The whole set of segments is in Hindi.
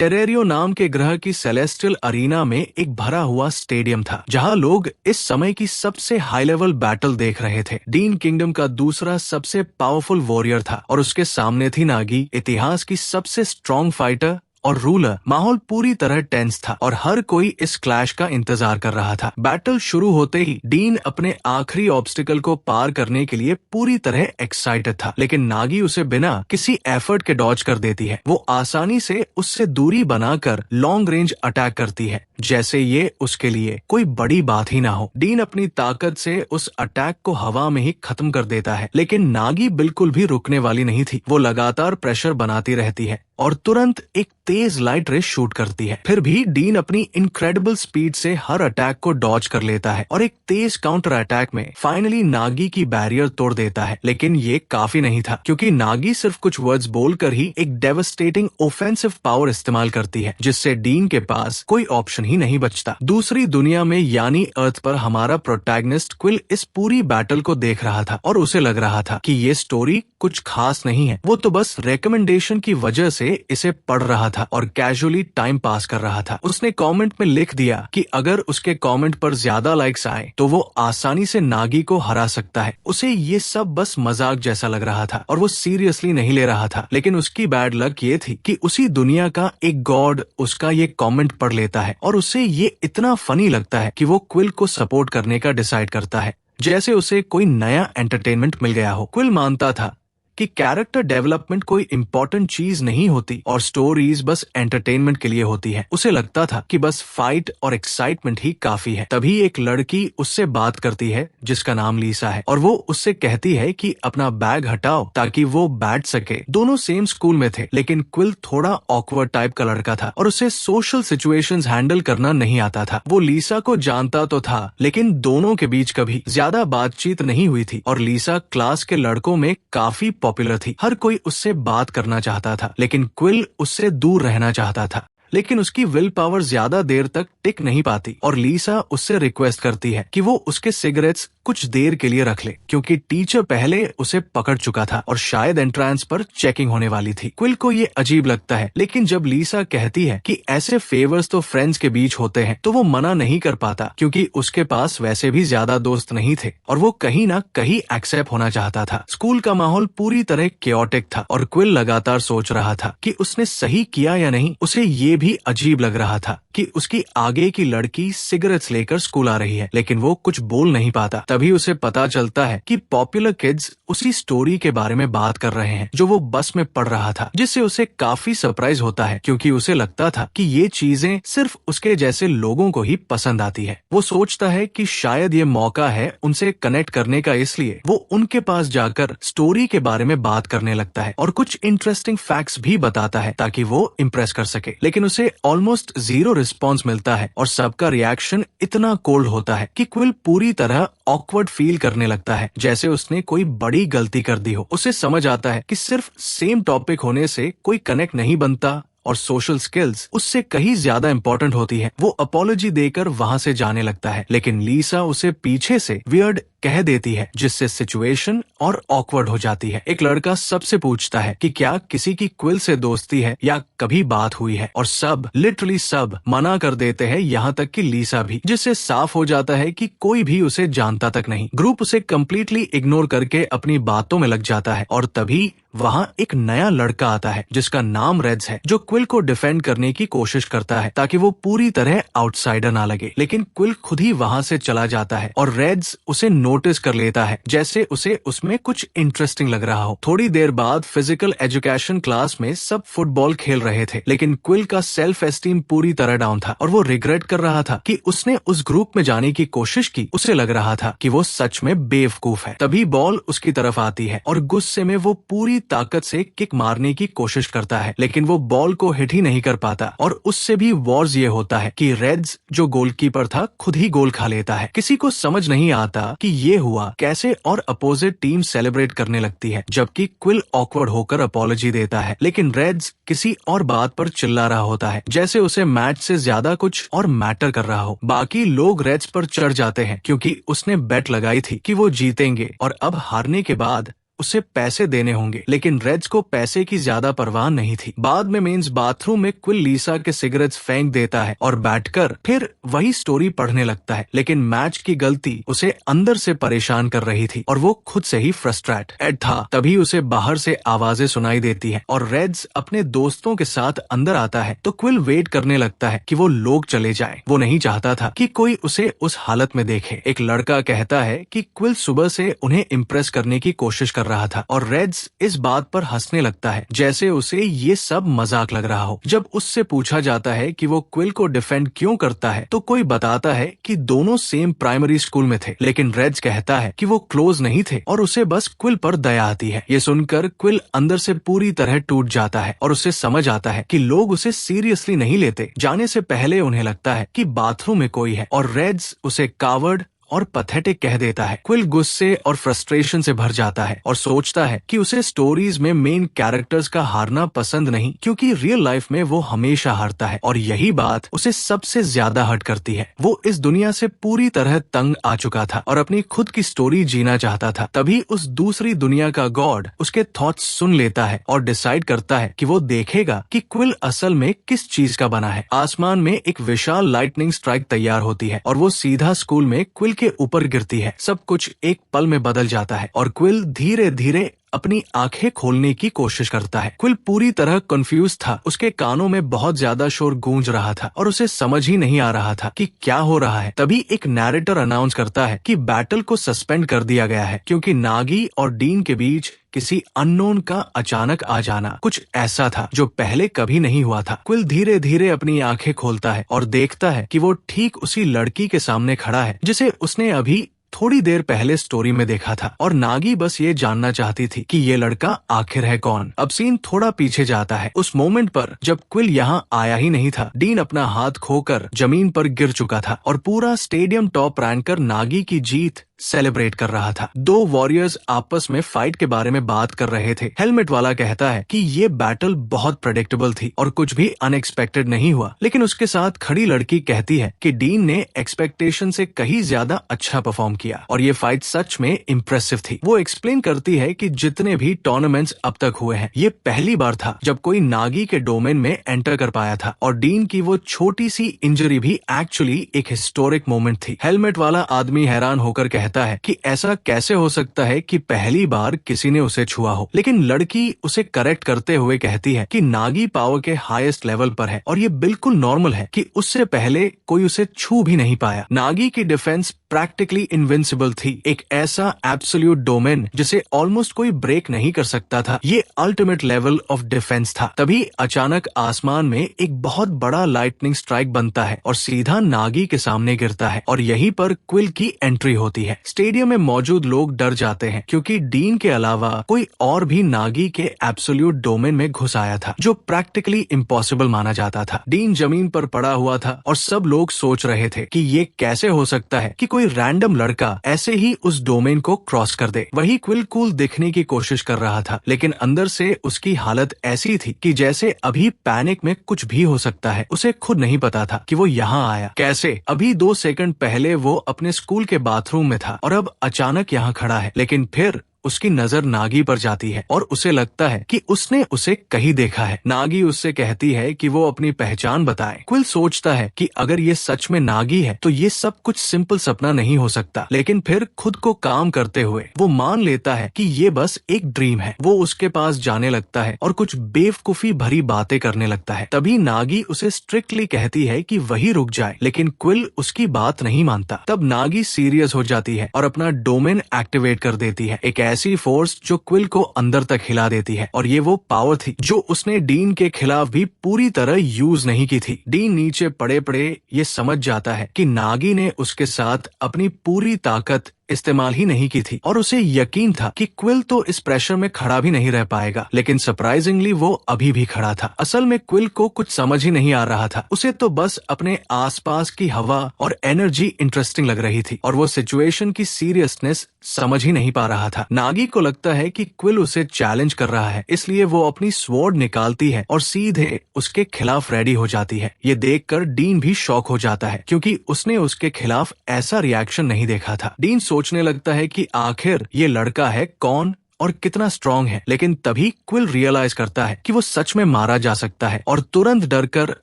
टेरेरियो नाम के ग्रह की सेलेस्टियल अरीना में एक भरा हुआ स्टेडियम था जहां लोग इस समय की सबसे हाई लेवल बैटल देख रहे थे। डीन किंगडम का दूसरा सबसे पावरफुल वॉरियर था और उसके सामने थी नागी, इतिहास की सबसे स्ट्रॉन्ग फाइटर और रूलर। माहौल पूरी तरह टेंस था और हर कोई इस क्लैश का इंतजार कर रहा था। बैटल शुरू होते ही डीन अपने आखिरी ऑब्स्टिकल को पार करने के लिए पूरी तरह एक्साइटेड था, लेकिन नागी उसे बिना किसी एफर्ट के डॉज कर देती है। वो आसानी से उससे दूरी बनाकर लॉन्ग रेंज अटैक करती है, जैसे ये उसके लिए कोई बड़ी बात ही ना हो। डीन अपनी ताकत से उस अटैक को हवा में ही खत्म कर देता है, लेकिन नागी बिल्कुल भी रुकने वाली नहीं थी। वो लगातार प्रेशर बनाती रहती है और तुरंत एक तेज लाइट रे शूट करती है। फिर भी डीन अपनी इनक्रेडिबल स्पीड से हर अटैक को डॉज कर लेता है और एक तेज काउंटर अटैक में फाइनली नागी की बैरियर तोड़ देता है। लेकिन ये काफी नहीं था, क्योंकि नागी सिर्फ कुछ वर्ड्स बोलकर ही एक डेवास्टेटिंग ऑफेंसिव पावर इस्तेमाल करती है, जिससे डीन के पास कोई ऑप्शन ही नहीं बचता। दूसरी दुनिया में यानी अर्थ पर हमारा प्रोटैगनिस्ट क्विल इस पूरी बैटल को देख रहा था और उसे लग रहा था कि ये स्टोरी कुछ खास नहीं है। वो तो बस रिकमेंडेशन की वजह से इसे पढ़ रहा था और कैजुअली टाइम पास कर रहा था। उसने कमेंट में लिख दिया कि अगर उसके कमेंट पर ज्यादा लाइक्स आए तो वो आसानी से नागी को हरा सकता है। उसे ये सब बस मजाक जैसा लग रहा था और वो सीरियसली नहीं ले रहा था। लेकिन उसकी बैड लक ये थी कि उसी दुनिया का एक गॉड उसका ये कमेंट पढ़ लेता है और उसे ये इतना फनी लगता है कि वो क्विल को सपोर्ट करने का डिसाइड करता है, जैसे उसे कोई नया एंटरटेनमेंट मिल गया हो। क्विल मानता था कि कैरेक्टर डेवलपमेंट कोई इम्पोर्टेंट चीज नहीं होती और स्टोरीज बस एंटरटेनमेंट के लिए होती है। उसे लगता था कि बस फाइट और एक्साइटमेंट ही काफी है। तभी एक लड़की उससे बात करती है जिसका नाम लीसा है और वो उससे कहती है कि अपना बैग हटाओ ताकि वो बैठ सके। दोनों सेम स्कूल में थे, लेकिन क्विल थोड़ा ऑकवर्ड टाइप का लड़का था और उसे सोशल सिचुएशंस हैंडल करना नहीं आता था। वो लीसा को जानता तो था, लेकिन दोनों के बीच कभी ज्यादा बातचीत नहीं हुई थी और लीसा क्लास के लड़कों में काफी पॉपुलर थी। हर कोई उससे बात करना चाहता था, लेकिन क्विल उससे दूर रहना चाहता था। लेकिन उसकी विल पावर ज्यादा देर तक टिक नहीं पाती और लीसा उससे रिक्वेस्ट करती है कि वो उसके सिगरेट्स कुछ देर के लिए रख ले, क्योंकि टीचर पहले उसे पकड़ चुका था और शायद एंट्रेंस पर चेकिंग होने वाली थी। क्विल को ये अजीब लगता है, लेकिन जब लीसा कहती है कि ऐसे फेवर्स तो फ्रेंड्स के बीच होते हैं, तो वो मना नहीं कर पाता, क्योंकि उसके पास वैसे भी ज्यादा दोस्त नहीं थे और वो कहीं ना कहीं एक्सेप्ट होना चाहता था। स्कूल का माहौल पूरी तरह केओटिक था और क्विल लगातार सोच रहा था कि उसने सही किया या नहीं। उसे ये भी अजीब लग रहा था कि उसकी आगे की लड़की सिगरेट्स लेकर स्कूल आ रही है, लेकिन वो कुछ बोल नहीं पाता। तभी उसे पता चलता है कि पॉपुलर किड्स उसी स्टोरी के बारे में बात कर रहे हैं जो वो बस में पढ़ रहा था, जिससे उसे काफी सरप्राइज होता है, क्योंकि उसे लगता था कि ये चीजें सिर्फ उसके जैसे लोगों को ही पसंद आती है। वो सोचता है कि शायद ये मौका है उनसे कनेक्ट करने का, इसलिए वो उनके पास जाकर स्टोरी के बारे में बात करने लगता है और कुछ इंटरेस्टिंग फैक्ट्स भी बताता है ताकि वो इम्प्रेस कर सके। लेकिन उसे ऑलमोस्ट जीरो रिस्पॉन्स मिलता है और सबका रिएक्शन इतना कोल्ड होता है कि क्विल पूरी तरह ऑकवर्ड फील करने लगता है, जैसे उसने कोई बड़ी गलती कर दी हो। उसे समझ आता है कि सिर्फ सेम टॉपिक होने से कोई कनेक्ट नहीं बनता और सोशल स्किल्स उससे कहीं ज्यादा इंपॉर्टेंट होती है। वो अपॉलॉजी देकर वहां से जाने लगता है, लेकिन लीसा उसे पीछे से वियर्ड कह देती है, जिससे सिचुएशन और ऑकवर्ड हो जाती है। एक लड़का सबसे पूछता है कि क्या किसी की क्विल से दोस्ती है या कभी बात हुई है, और सब लिटरली सब मना कर देते हैं, यहाँ तक कि लीसा भी, जिससे साफ हो जाता है कि कोई भी उसे जानता तक नहीं। ग्रुप उसे कम्प्लीटली इग्नोर करके अपनी बातों में लग जाता है और तभी वहाँ एक नया लड़का आता है जिसका नाम रेड्स है, जो क्विल को डिफेंड करने की कोशिश करता है ताकि वो पूरी तरह आउटसाइडर ना लगे। लेकिन क्विल खुद ही वहाँ से चला जाता है और रेड्स उसे नोटिस कर लेता है, जैसे उसे उसमें कुछ इंटरेस्टिंग लग रहा हो। थोड़ी देर बाद फिजिकल एजुकेशन क्लास में सब फुटबॉल खेल रहे थे, लेकिन क्विल का सेल्फ एस्टीम पूरी तरह डाउन था और वो रिग्रेट कर रहा था कि उसने उस ग्रुप में जाने की कोशिश की। उसे लग रहा था कि वो सच में बेवकूफ है। तभी बॉल उसकी तरफ आती है और गुस्से में वो पूरी ताकत से किक मारने की कोशिश करता है, लेकिन वो बॉल को हिट ही नहीं कर पाता। और उससे भी वॉर्स ये होता है कि रेड्स जो गोलकीपर था खुद ही गोल खा लेता है। किसी को समझ नहीं आता कि ये हुआ कैसे और अपोजिट टीम सेलिब्रेट करने लगती है, जबकि क्विल ऑकवर्ड होकर अपॉलॉजी देता है, लेकिन रेड्स किसी और बात पर चिल्ला रहा होता है, जैसे उसे मैच से ज्यादा कुछ और मैटर कर रहा हो। बाकी लोग रेड्स पर चढ़ जाते हैं क्योंकि उसने बेट लगाई थी कि वो जीतेंगे और अब हारने के बाद उसे पैसे देने होंगे, लेकिन रेड्स को पैसे की ज्यादा परवाह नहीं थी। बाद में मेंस बाथरूम में क्विल लीसा के सिगरेट्स फेंक देता है और बैठकर फिर वही स्टोरी पढ़ने लगता है, लेकिन मैच की गलती उसे अंदर से परेशान कर रही थी और वो खुद से ही फ्रस्ट्रेट एड था। तभी उसे बाहर से आवाजें सुनाई देती है और रेड्स अपने दोस्तों के साथ अंदर आता है तो क्विल वेट करने लगता है कि वो लोग चले जाएं। वो नहीं चाहता था कि कोई उसे उस हालत में देखे। एक लड़का कहता है कि क्विल सुबह से उन्हें इम्प्रेस करने की कोशिश कर रहा था और रेड्स इस बात पर हंसने लगता है जैसे उसे ये सब मजाक लग रहा हो। जब उससे पूछा जाता है कि वो क्विल को डिफेंड क्यों करता है तो कोई बताता है कि दोनों सेम प्राइमरी स्कूल में थे, लेकिन रेड्स कहता है कि वो क्लोज नहीं थे और उसे बस क्विल पर दया आती है। ये सुनकर क्विल अंदर से पूरी तरह टूट जाता है और उसे समझ आता है कि लोग उसे सीरियसली नहीं लेते। जाने से पहले उन्हें लगता है कि बाथरूम में कोई है और रेड्स उसे कावर्ड और पैथेटिक कह देता है। क्विल गुस्से और फ्रस्ट्रेशन से भर जाता है और सोचता है कि उसे स्टोरीज में मेन कैरेक्टर्स का हारना पसंद नहीं, क्योंकि रियल लाइफ में वो हमेशा हारता है और यही बात उसे सबसे ज्यादा हर्ट करती है। वो इस दुनिया से पूरी तरह तंग आ चुका था और अपनी खुद की स्टोरी जीना चाहता था। तभी उस दूसरी दुनिया का गॉड उसके थॉट्स सुन लेता है और डिसाइड करता है कि वो देखेगा कि क्विल असल में किस चीज का बना है। आसमान में एक विशाल लाइटनिंग स्ट्राइक तैयार होती है और वो सीधा स्कूल में क्विल के ऊपर गिरती है। सब कुछ एक पल में बदल जाता है और क्विल धीरे धीरे अपनी आंखें खोलने की कोशिश करता है। क्विल पूरी तरह कंफ्यूज था। उसके कानों में बहुत ज्यादा शोर गूंज रहा था और उसे समझ ही नहीं आ रहा था कि क्या हो रहा है। तभी एक नैरेटर अनाउंस करता है कि बैटल को सस्पेंड कर दिया गया है क्योंकि नागी और डीन के बीच किसी अननोन का अचानक आ जाना कुछ ऐसा था जो पहले कभी नहीं हुआ था। क्विल धीरे धीरे अपनी आंखें खोलता है और देखता है कि वो ठीक उसी लड़की के सामने खड़ा है जिसे उसने अभी थोड़ी देर पहले स्टोरी में देखा था और नागी बस ये जानना चाहती थी कि ये लड़का आखिर है कौन। अब सीन थोड़ा पीछे जाता है उस मोमेंट पर जब क्विल यहाँ आया ही नहीं था। डीन अपना हाथ खोकर जमीन पर गिर चुका था और पूरा स्टेडियम टॉप रैंकर नागी की जीत सेलिब्रेट कर रहा था। दो वॉरियर्स आपस में फाइट के बारे में बात कर रहे थे। हेलमेट वाला कहता है कि ये बैटल बहुत प्रेडिक्टेबल थी और कुछ भी अनएक्सपेक्टेड नहीं हुआ, लेकिन उसके साथ खड़ी लड़की कहती है कि डीन ने एक्सपेक्टेशन से कहीं ज्यादा अच्छा परफॉर्म किया और ये फाइट सच में इम्प्रेसिव थी। वो एक्सप्लेन करती है कि जितने भी टूर्नामेंट्स अब तक हुए हैं ये पहली बार था जब कोई नागी के डोमेन में एंटर कर पाया था और डीन की वो छोटी सी इंजरी भी एक्चुअली एक हिस्टोरिक मोमेंट थी। हेलमेट वाला आदमी हैरान होकर कहता है कि ऐसा कैसे हो सकता है कि पहली बार किसी ने उसे छुआ हो, लेकिन लड़की उसे करेक्ट करते हुए कहती है कि नागी पावर के हाईएस्ट लेवल पर है और ये बिल्कुल नॉर्मल है कि उससे पहले कोई उसे छू भी नहीं पाया। नागी की डिफेंस प्रैक्टिकली इनविंसिबल थी, एक ऐसा एब्सोल्यूट डोमेन जिसे ऑलमोस्ट कोई ब्रेक नहीं कर सकता था। ये अल्टीमेट लेवल ऑफ डिफेंस था। तभी अचानक आसमान में एक बहुत बड़ा लाइटनिंग स्ट्राइक बनता है और सीधा नागी के सामने गिरता है और यहीं पर क्विल की एंट्री होती है। स्टेडियम में मौजूद लोग डर जाते हैं क्योंकि डीन के अलावा कोई और भी नागी के एब्सोल्यूट डोमेन में घुस आया था जो प्रैक्टिकली इम्पॉसिबल माना जाता था। डीन जमीन पर पड़ा हुआ था और सब लोग सोच रहे थे कि ये कैसे हो सकता है कि कोई रैंडम लड़का ऐसे ही उस डोमेन को क्रॉस कर दे। वही क्विल कूल दिखने की कोशिश कर रहा था, लेकिन अंदर से उसकी हालत ऐसी थी कि जैसे अभी पैनिक में कुछ भी हो सकता है। उसे खुद नहीं पता था कि वो यहाँ आया कैसे। अभी 2 सेकंड पहले वो अपने स्कूल के बाथरूम में था और अब अचानक यहाँ खड़ा है, लेकिन फिर उसकी नजर नागी पर जाती है और उसे लगता है कि उसने उसे कहीं देखा है। नागी उससे कहती है कि वो अपनी पहचान बताए। क्विल सोचता है कि अगर ये सच में नागी है तो ये सब कुछ सिंपल सपना नहीं हो सकता, लेकिन फिर खुद को काम करते हुए वो मान लेता है कि ये बस एक ड्रीम है। वो उसके पास जाने लगता है और कुछ बेवकूफी भरी बातें करने लगता है। तभी नागी उसे स्ट्रिक्टली कहती है कि वही रुक जाए, लेकिन क्विल उसकी बात नहीं मानता। तब नागी सीरियस हो जाती है और अपना डोमेन एक्टिवेट कर देती है, एक ऐसी फोर्स जो क्विल को अंदर तक हिला देती है। और ये वो पावर थी जो उसने डीन के खिलाफ भी पूरी तरह यूज नहीं की थी। डीन नीचे पड़े पड़े ये समझ जाता है कि नागी ने उसके साथ अपनी पूरी ताकत इस्तेमाल ही नहीं की थी और उसे यकीन था कि क्विल तो इस प्रेशर में खड़ा भी नहीं रह पाएगा, लेकिन सरप्राइजिंगली वो अभी भी खड़ा था। असल में क्विल को कुछ समझ ही नहीं आ रहा था। उसे तो बस अपने आसपास की हवा और एनर्जी इंटरेस्टिंग लग रही थी और वो सिचुएशन की सीरियसनेस समझ ही नहीं पा रहा था। नागी को लगता है कि क्विल उसे चैलेंज कर रहा है, इसलिए वो अपनी स्वॉर्ड निकालती है और सीधे उसके खिलाफ रेडी हो जाती है। ये देखकर डीन भी शॉक हो जाता है क्योंकि उसने उसके खिलाफ ऐसा रिएक्शन नहीं देखा था। डीन सोचने लगता है कि आखिर ये लड़का है कौन और कितना स्ट्रांग है। लेकिन तभी क्विल रियलाइज करता है कि वो सच में मारा जा सकता है और तुरंत डरकर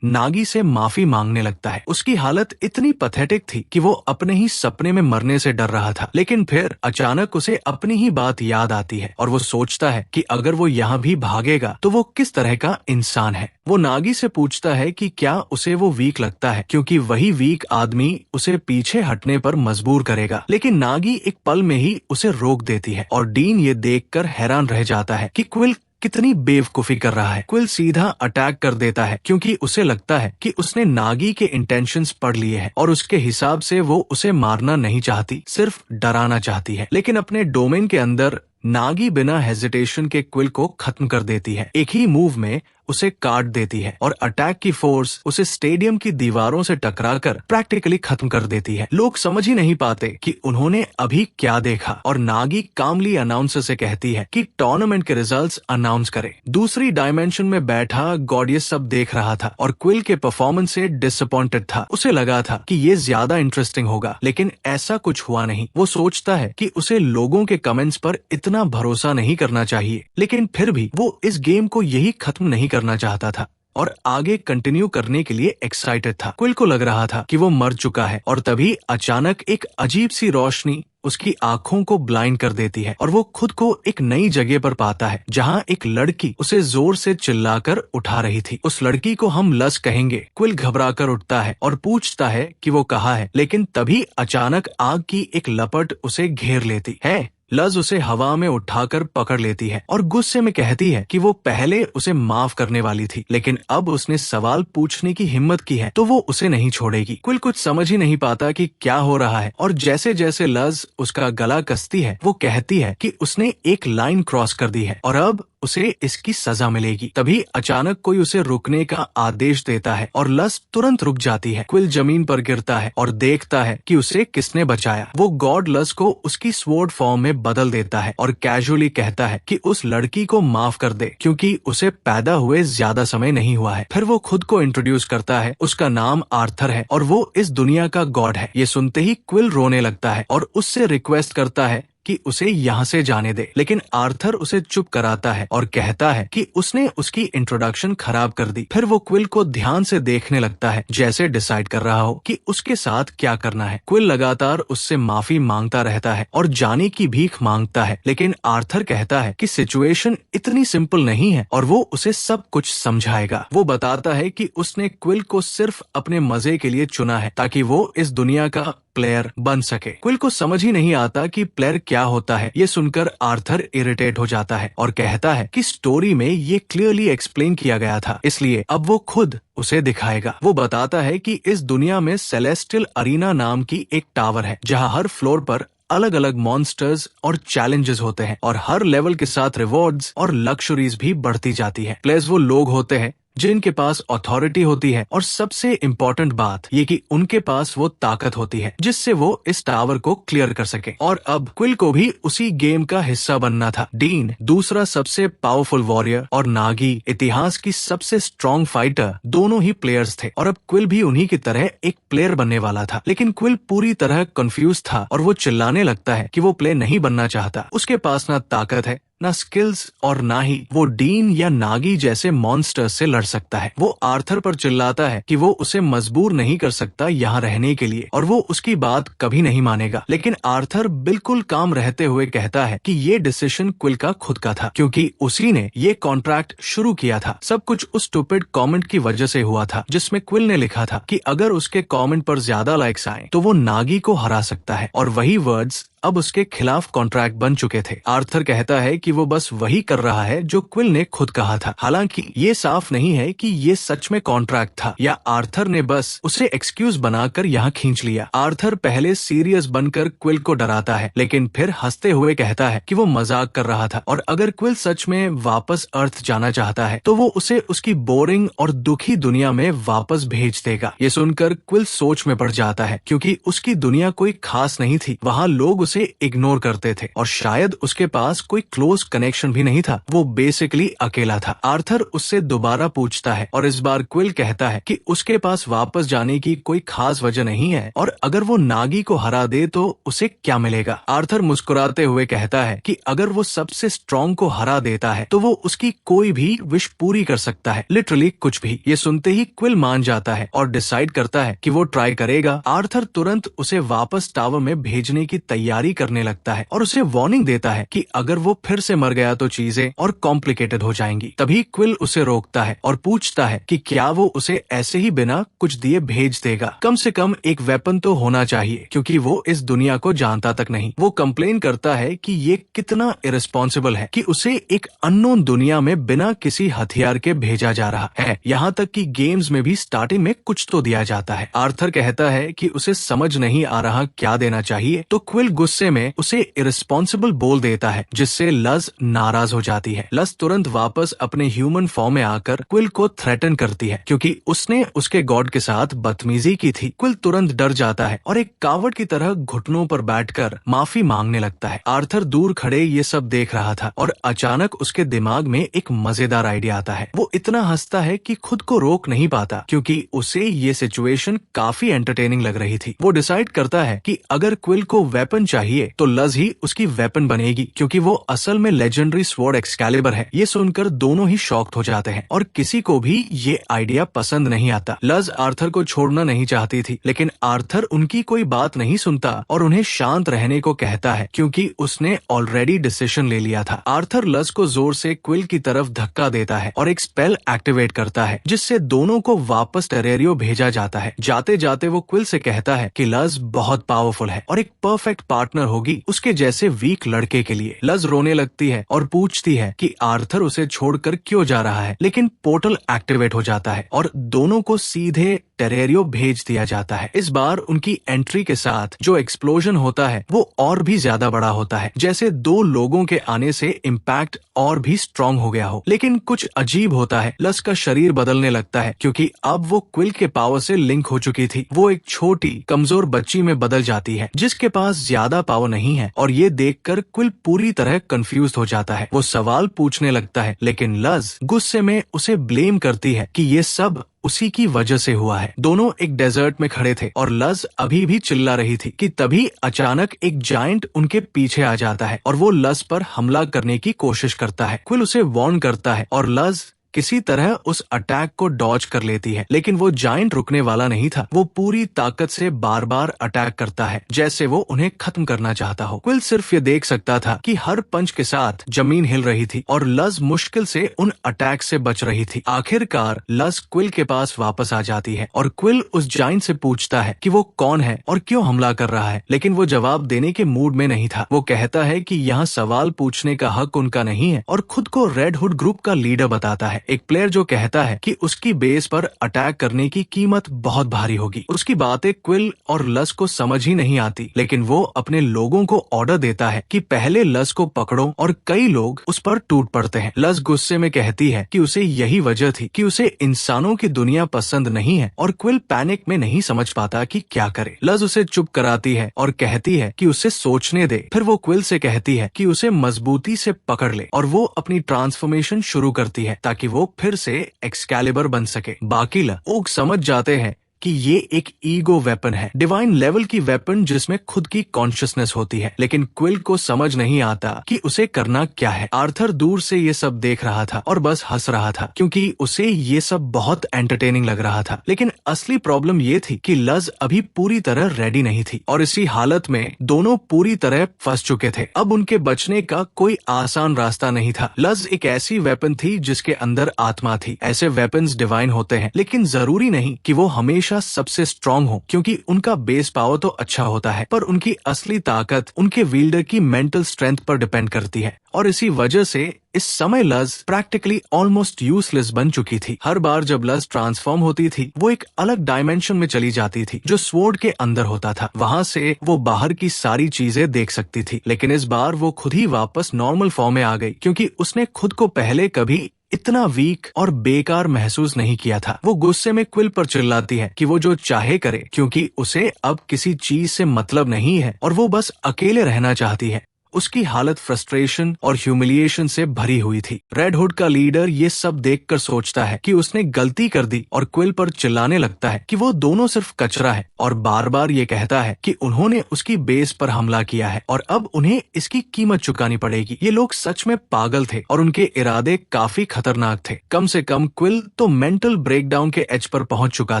नागी से माफी मांगने लगता है। उसकी हालत इतनी पैथेटिक थी कि वो अपने ही सपने में मरने से डर रहा था। लेकिन फिर अचानक उसे अपनी ही बात याद आती है और वो सोचता है कि अगर वो यहाँ भी भागेगा तो वो किस तरह का इंसान है। वो नागी से पूछता है कि क्या उसे वो वीक लगता है, क्योंकि वही वीक आदमी उसे पीछे हटने पर मजबूर करेगा। लेकिन नागी एक पल में ही उसे रोक देती है और डीन ये देखकर हैरान रह जाता है कि क्विल कितनी बेवकूफी कर रहा है। क्विल सीधा अटैक कर देता है क्योंकि उसे लगता है कि उसने नागी के इंटेंशंस पढ़ लिए हैं और उसके हिसाब से वो उसे मारना नहीं चाहती, सिर्फ डराना चाहती है। लेकिन अपने डोमेन के अंदर नागी बिना हेजिटेशन के क्विल को खत्म कर देती है। एक ही मूव में उसे काट देती है और अटैक की फोर्स उसे स्टेडियम की दीवारों से टकराकर प्रैक्टिकली खत्म कर देती है। लोग समझ ही नहीं पाते कि उन्होंने अभी क्या देखा और नागी कामली अनाउंसर से कहती है कि टूर्नामेंट के रिजल्ट्स अनाउंस करे। दूसरी डायमेंशन में बैठा गॉडियस सब देख रहा था और क्विल के परफॉर्मेंस से डिसअपॉइंटेड था। उसे लगा था कि ये ज्यादा इंटरेस्टिंग होगा, लेकिन ऐसा कुछ हुआ नहीं। वो सोचता है कि उसे लोगों के कमेंट्स पर इतना भरोसा नहीं करना चाहिए, लेकिन फिर भी वो इस गेम को यही खत्म नहीं करना चाहता था और आगे कंटिन्यू करने के लिए एक्साइटेड था। क्विल को लग रहा था कि वो मर चुका है और तभी अचानक एक अजीब सी रोशनी उसकी आंखों को ब्लाइंड कर देती है और वो खुद को एक नई जगह पर पाता है जहां एक लड़की उसे जोर से चिल्लाकर उठा रही थी। उस लड़की को हम लस कहेंगे। क्विल घबराकर उठता है और पूछता है कि वो कहाँ है, लेकिन तभी अचानक आग की एक लपट उसे घेर लेती है। लज उसे हवा में उठाकर पकड़ लेती है और गुस्से में कहती है कि वो पहले उसे माफ करने वाली थी, लेकिन अब उसने सवाल पूछने की हिम्मत की है तो वो उसे नहीं छोड़ेगी। क्विल कुछ समझ ही नहीं पाता कि क्या हो रहा है और जैसे जैसे लज उसका गला कसती है वो कहती है कि उसने एक लाइन क्रॉस कर दी है और अब उसे इसकी सजा मिलेगी। तभी अचानक कोई उसे रुकने का आदेश देता है और लस तुरंत रुक जाती है। क्विल जमीन पर गिरता है और देखता है कि उसे किसने बचाया। वो गॉड लस को उसकी स्वॉर्ड फॉर्म में बदल देता है और कैजुअली कहता है कि उस लड़की को माफ कर दे क्योंकि उसे पैदा हुए ज्यादा समय नहीं हुआ है। फिर वो खुद को इंट्रोड्यूस करता है। उसका नाम आर्थर है और वो इस दुनिया का गॉड है। ये सुनते ही क्विल रोने लगता है और उससे रिक्वेस्ट करता है कि उसे यहाँ से जाने दे, लेकिन आर्थर उसे चुप कराता है और कहता है कि उसने उसकी इंट्रोडक्शन खराब कर दी। फिर वो क्विल को ध्यान से देखने लगता है, जैसे डिसाइड कर रहा हो कि उसके साथ क्या करना है। क्विल लगातार उससे माफी मांगता रहता है और जाने की भीख मांगता है, लेकिन आर्थर कहता है कि सिचुएशन इतनी सिंपल नहीं है और वो उसे सब कुछ समझाएगा। वो बताता है कि उसने क्विल को सिर्फ अपने मजे के लिए चुना है ताकि वो इस दुनिया का प्लेयर बन सके। क्विल को समझ ही नहीं आता कि प्लेयर क्या होता है। ये सुनकर आर्थर इरिटेट हो जाता है और कहता है कि स्टोरी में ये क्लियरली एक्सप्लेन किया गया था, इसलिए अब वो खुद उसे दिखाएगा। वो बताता है कि इस दुनिया में सेलेस्टियल अरीना नाम की एक टावर है जहां हर फ्लोर पर अलग अलग मॉन्स्टर्स और चैलेंजेस होते हैं और हर लेवल के साथ रिवॉर्ड्स और लक्ष्योरीज भी बढ़ती जाती है। प्लेयर्स वो लोग होते हैं जिनके पास अथॉरिटी होती है और सबसे इम्पोर्टेंट बात ये कि उनके पास वो ताकत होती है जिससे वो इस टावर को क्लियर कर सके। और अब क्विल को भी उसी गेम का हिस्सा बनना था। डीन दूसरा सबसे पावरफुल वॉरियर और नागी इतिहास की सबसे स्ट्रॉन्ग फाइटर दोनों ही प्लेयर्स थे और अब क्विल भी उन्हीं की तरह एक प्लेयर बनने वाला था। लेकिन क्विल पूरी तरह कंफ्यूज था और वो चिल्लाने लगता है कि वो प्लेयर नहीं बनना चाहता। उसके पास ना ताकत है, ना स्किल्स और ना ही वो डीन या नागी जैसे मॉन्स्टर्स से लड़ सकता है। वो आर्थर पर चिल्लाता है कि वो उसे मजबूर नहीं कर सकता यहाँ रहने के लिए और वो उसकी बात कभी नहीं मानेगा। लेकिन आर्थर बिल्कुल काम रहते हुए कहता है कि ये डिसीजन क्विल का खुद का था क्योंकि उसी ने ये कॉन्ट्रैक्ट शुरू किया था। सब कुछ उस स्टूपिड कमेंट की वजह से हुआ था जिसमें क्विल ने लिखा था कि अगर उसके कमेंट पर ज्यादा लाइक्स आए तो वो नागी को हरा सकता है और वही वर्ड्स अब उसके खिलाफ कॉन्ट्रैक्ट बन चुके थे। आर्थर कहता है कि वो बस वही कर रहा है जो क्विल ने खुद कहा था। हालांकि ये साफ नहीं है कि ये सच में कॉन्ट्रैक्ट था या आर्थर ने बस उसे एक्सक्यूज बनाकर यहाँ खींच लिया। आर्थर पहले सीरियस बनकर क्विल को डराता है, लेकिन फिर हंसते हुए कहता है कि वो मजाक कर रहा था और अगर क्विल सच में वापस अर्थ जाना चाहता है तो वो उसे उसकी बोरिंग और दुखी दुनिया में वापस भेज देगा। ये सुनकर क्विल सोच में पड़ जाता है क्योंकि उसकी दुनिया कोई खास नहीं थी। वहाँ लोग उसे उसे इग्नोर करते थे और शायद उसके पास कोई क्लोज कनेक्शन भी नहीं था। वो बेसिकली अकेला था। आर्थर उससे दोबारा पूछता है और इस बार क्विल कहता है कि उसके पास वापस जाने की कोई खास वजह नहीं है और अगर वो नागी को हरा दे तो उसे क्या मिलेगा। आर्थर मुस्कुराते हुए कहता है कि अगर वो सबसे स्ट्रॉन्ग को हरा देता है तो वो उसकी कोई भी विश पूरी कर सकता है, लिटरली कुछ भी। ये सुनते ही क्विल मान जाता है और डिसाइड करता है कि वो ट्राई करेगा। आर्थर तुरंत उसे वापस टावर में भेजने की तैयारी करने लगता है और उसे वार्निंग देता है कि अगर वो फिर से मर गया तो चीजें और कॉम्प्लिकेटेड हो जाएंगी। तभी क्विल उसे रोकता है और पूछता है कि क्या वो उसे ऐसे ही बिना कुछ दिए भेज देगा। कम से कम एक वेपन तो होना चाहिए, क्योंकि वो इस दुनिया को जानता तक नहीं। वो कंप्लेन करता है कि ये कितना इरेस्पॉन्सिबल है कि उसे एक अननोन दुनिया में बिना किसी हथियार के भेजा जा रहा है। यहाँ तक कि गेम्स में भी स्टार्टिंग में कुछ तो दिया जाता है। आर्थर कहता है कि उसे समझ नहीं आ रहा क्या देना चाहिए, तो क्विल गुस्से में उसे इरेस्पॉन्सिबल बोल देता है, जिससे लज नाराज हो जाती है। लज तुरंत वापस अपने ह्यूमन फॉर्म में आकर क्विल को थ्रेटन करती है क्योंकि उसने उसके गॉड के साथ बदतमीजी की थी। क्विल तुरंत डर जाता है और एक कावड़ की तरह घुटनों पर बैठकर माफी मांगने लगता है। आर्थर दूर खड़े ये सब देख रहा था और अचानक उसके दिमाग में एक मजेदार आइडिया आता है। वो इतना हंसता है कि खुद को रोक नहीं पाता क्योंकि उसे ये सिचुएशन काफी एंटरटेनिंग लग रही थी। वो डिसाइड करता है कि अगर क्विल को वेपन चाहिए तो लज ही उसकी वेपन बनेगी, क्योंकि वो असल में लेजेंडरी स्वॉर्ड एक्सकैलिबर है। ये सुनकर दोनों ही शॉक्ड हो जाते हैं और किसी को भी ये आइडिया पसंद नहीं आता। लज आर्थर को छोड़ना नहीं चाहती थी, लेकिन आर्थर उनकी कोई बात नहीं सुनता और उन्हें शांत रहने को कहता है क्योंकि उसने ऑलरेडी डिसीजन ले लिया था। आर्थर लज को जोर से क्विल की तरफ धक्का देता है और एक स्पेल एक्टिवेट करता है, जिससे दोनों को वापस टेरेरियो भेजा जाता है। जाते जाते वो क्विल से कहता है कि लज बहुत पावरफुल है और एक परफेक्ट पार्टनर होगी उसके जैसे वीक लड़के के लिए। लज रोने लगती है और पूछती है कि आर्थर उसे छोड़कर क्यों जा रहा है, लेकिन पोर्टल एक्टिवेट हो जाता है और दोनों को सीधे टेरेरियो भेज दिया जाता है। इस बार उनकी एंट्री के साथ जो एक्सप्लोजन होता है वो और भी ज्यादा बड़ा होता है, जैसे दो लोगों के आने से इम्पैक्ट और भी स्ट्रॉन्ग हो गया हो। लेकिन कुछ अजीब होता है, लज का शरीर बदलने लगता है क्योंकि अब वो क्विल के पावर से लिंक हो चुकी थी। वो एक छोटी कमजोर बच्ची में बदल जाती है जिसके पास ज्यादा पावर नहीं है और ये देखकर क्विल पूरी तरह कंफ्यूज हो जाता है। वो सवाल पूछने लगता है, लेकिन लज गुस्से में उसे ब्लेम करती है कि ये सब उसी की वजह से हुआ है। दोनों एक डेजर्ट में खड़े थे और लज अभी भी चिल्ला रही थी कि तभी अचानक एक जायंट उनके पीछे आ जाता है और वो लज पर हमला करने की कोशिश करता है। क्विल उसे वार्न करता है और लज किसी तरह उस अटैक को डॉज कर लेती है, लेकिन वो जायंट रुकने वाला नहीं था। वो पूरी ताकत से बार बार अटैक करता है, जैसे वो उन्हें खत्म करना चाहता हो। क्विल सिर्फ ये देख सकता था कि हर पंच के साथ जमीन हिल रही थी और लज मुश्किल से उन अटैक से बच रही थी। आखिरकार लज क्विल के पास वापस आ जाती है और क्विल उस जायंट से पूछता है कि वो कौन है और क्यों हमला कर रहा है, लेकिन वो जवाब देने के मूड में नहीं था। वो कहता है कि यहाँ सवाल पूछने का हक उनका नहीं है और खुद को रेड हुड ग्रुप का लीडर बताता है। एक प्लेयर जो कहता है कि उसकी बेस पर अटैक करने की कीमत बहुत भारी होगी। उसकी बातें क्विल और लज को समझ ही नहीं आती, लेकिन वो अपने लोगों को ऑर्डर देता है कि पहले लज को पकड़ो और कई लोग उस पर टूट पड़ते हैं। लज गुस्से में कहती है कि उसे यही वजह थी कि उसे इंसानों की दुनिया पसंद नहीं है और क्विल पैनिक में नहीं समझ पाता कि क्या करे। लज उसे चुप कराती है और कहती है कि उसे सोचने दे। फिर वो क्विल से कहती है कि उसे मजबूती से पकड़ ले और वो अपनी ट्रांसफॉर्मेशन शुरू करती है ताकि वो फिर से एक्सकैलिबर बन सके। बाकी लोग समझ जाते हैं कि ये एक ईगो वेपन है, डिवाइन लेवल की वेपन जिसमें खुद की कॉन्शियसनेस होती है, लेकिन क्विल को समझ नहीं आता कि उसे करना क्या है। आर्थर दूर से ये सब देख रहा था और बस हंस रहा था क्योंकि उसे ये सब बहुत एंटरटेनिंग लग रहा था। लेकिन असली प्रॉब्लम ये थी कि लज अभी पूरी तरह रेडी नहीं थी और इसी हालत में दोनों पूरी तरह फंस चुके थे। अब उनके बचने का कोई आसान रास्ता नहीं था। लज एक ऐसी वेपन थी जिसके अंदर आत्मा थी। ऐसे वेपन्स डिवाइन होते हैं, लेकिन जरूरी नहीं कि वो हमेशा सबसे स्ट्रॉन्ग हो, क्योंकि उनका बेस पावर तो अच्छा होता है पर उनकी असली ताकत उनके विल्डर की मेंटल स्ट्रेंथ पर डिपेंड करती है। और इसी वजह से इस समय लज प्रैक्टिकली ऑलमोस्ट यूजलेस बन चुकी थी। हर बार जब लज ट्रांसफॉर्म होती थी वो एक अलग डायमेंशन में चली जाती थी जो स्वॉर्ड के अंदर होता था। वहां से वो बाहर की सारी चीजें देख सकती थी, लेकिन इस बार वो खुद ही वापस नॉर्मल फॉर्म में आ गई क्योंकि उसने खुद को पहले कभी इतना वीक और बेकार महसूस नहीं किया था। वो गुस्से में क्विल पर चिल्लाती है कि वो जो चाहे करे क्योंकि उसे अब किसी चीज से मतलब नहीं है और वो बस अकेले रहना चाहती है। उसकी हालत फ्रस्ट्रेशन और ह्यूमिलिएशन से भरी हुई थी। रेड हुड का लीडर ये सब देखकर सोचता है कि उसने गलती कर दी और क्विल पर चिल्लाने लगता है कि वो दोनों सिर्फ कचरा है और बार बार ये कहता है कि उन्होंने उसकी बेस पर हमला किया है और अब उन्हें इसकी कीमत चुकानी पड़ेगी। ये लोग सच में पागल थे और उनके इरादे काफी खतरनाक थे। कम से कम क्विल तो मेंटल ब्रेकडाउन के एज पर पहुंच चुका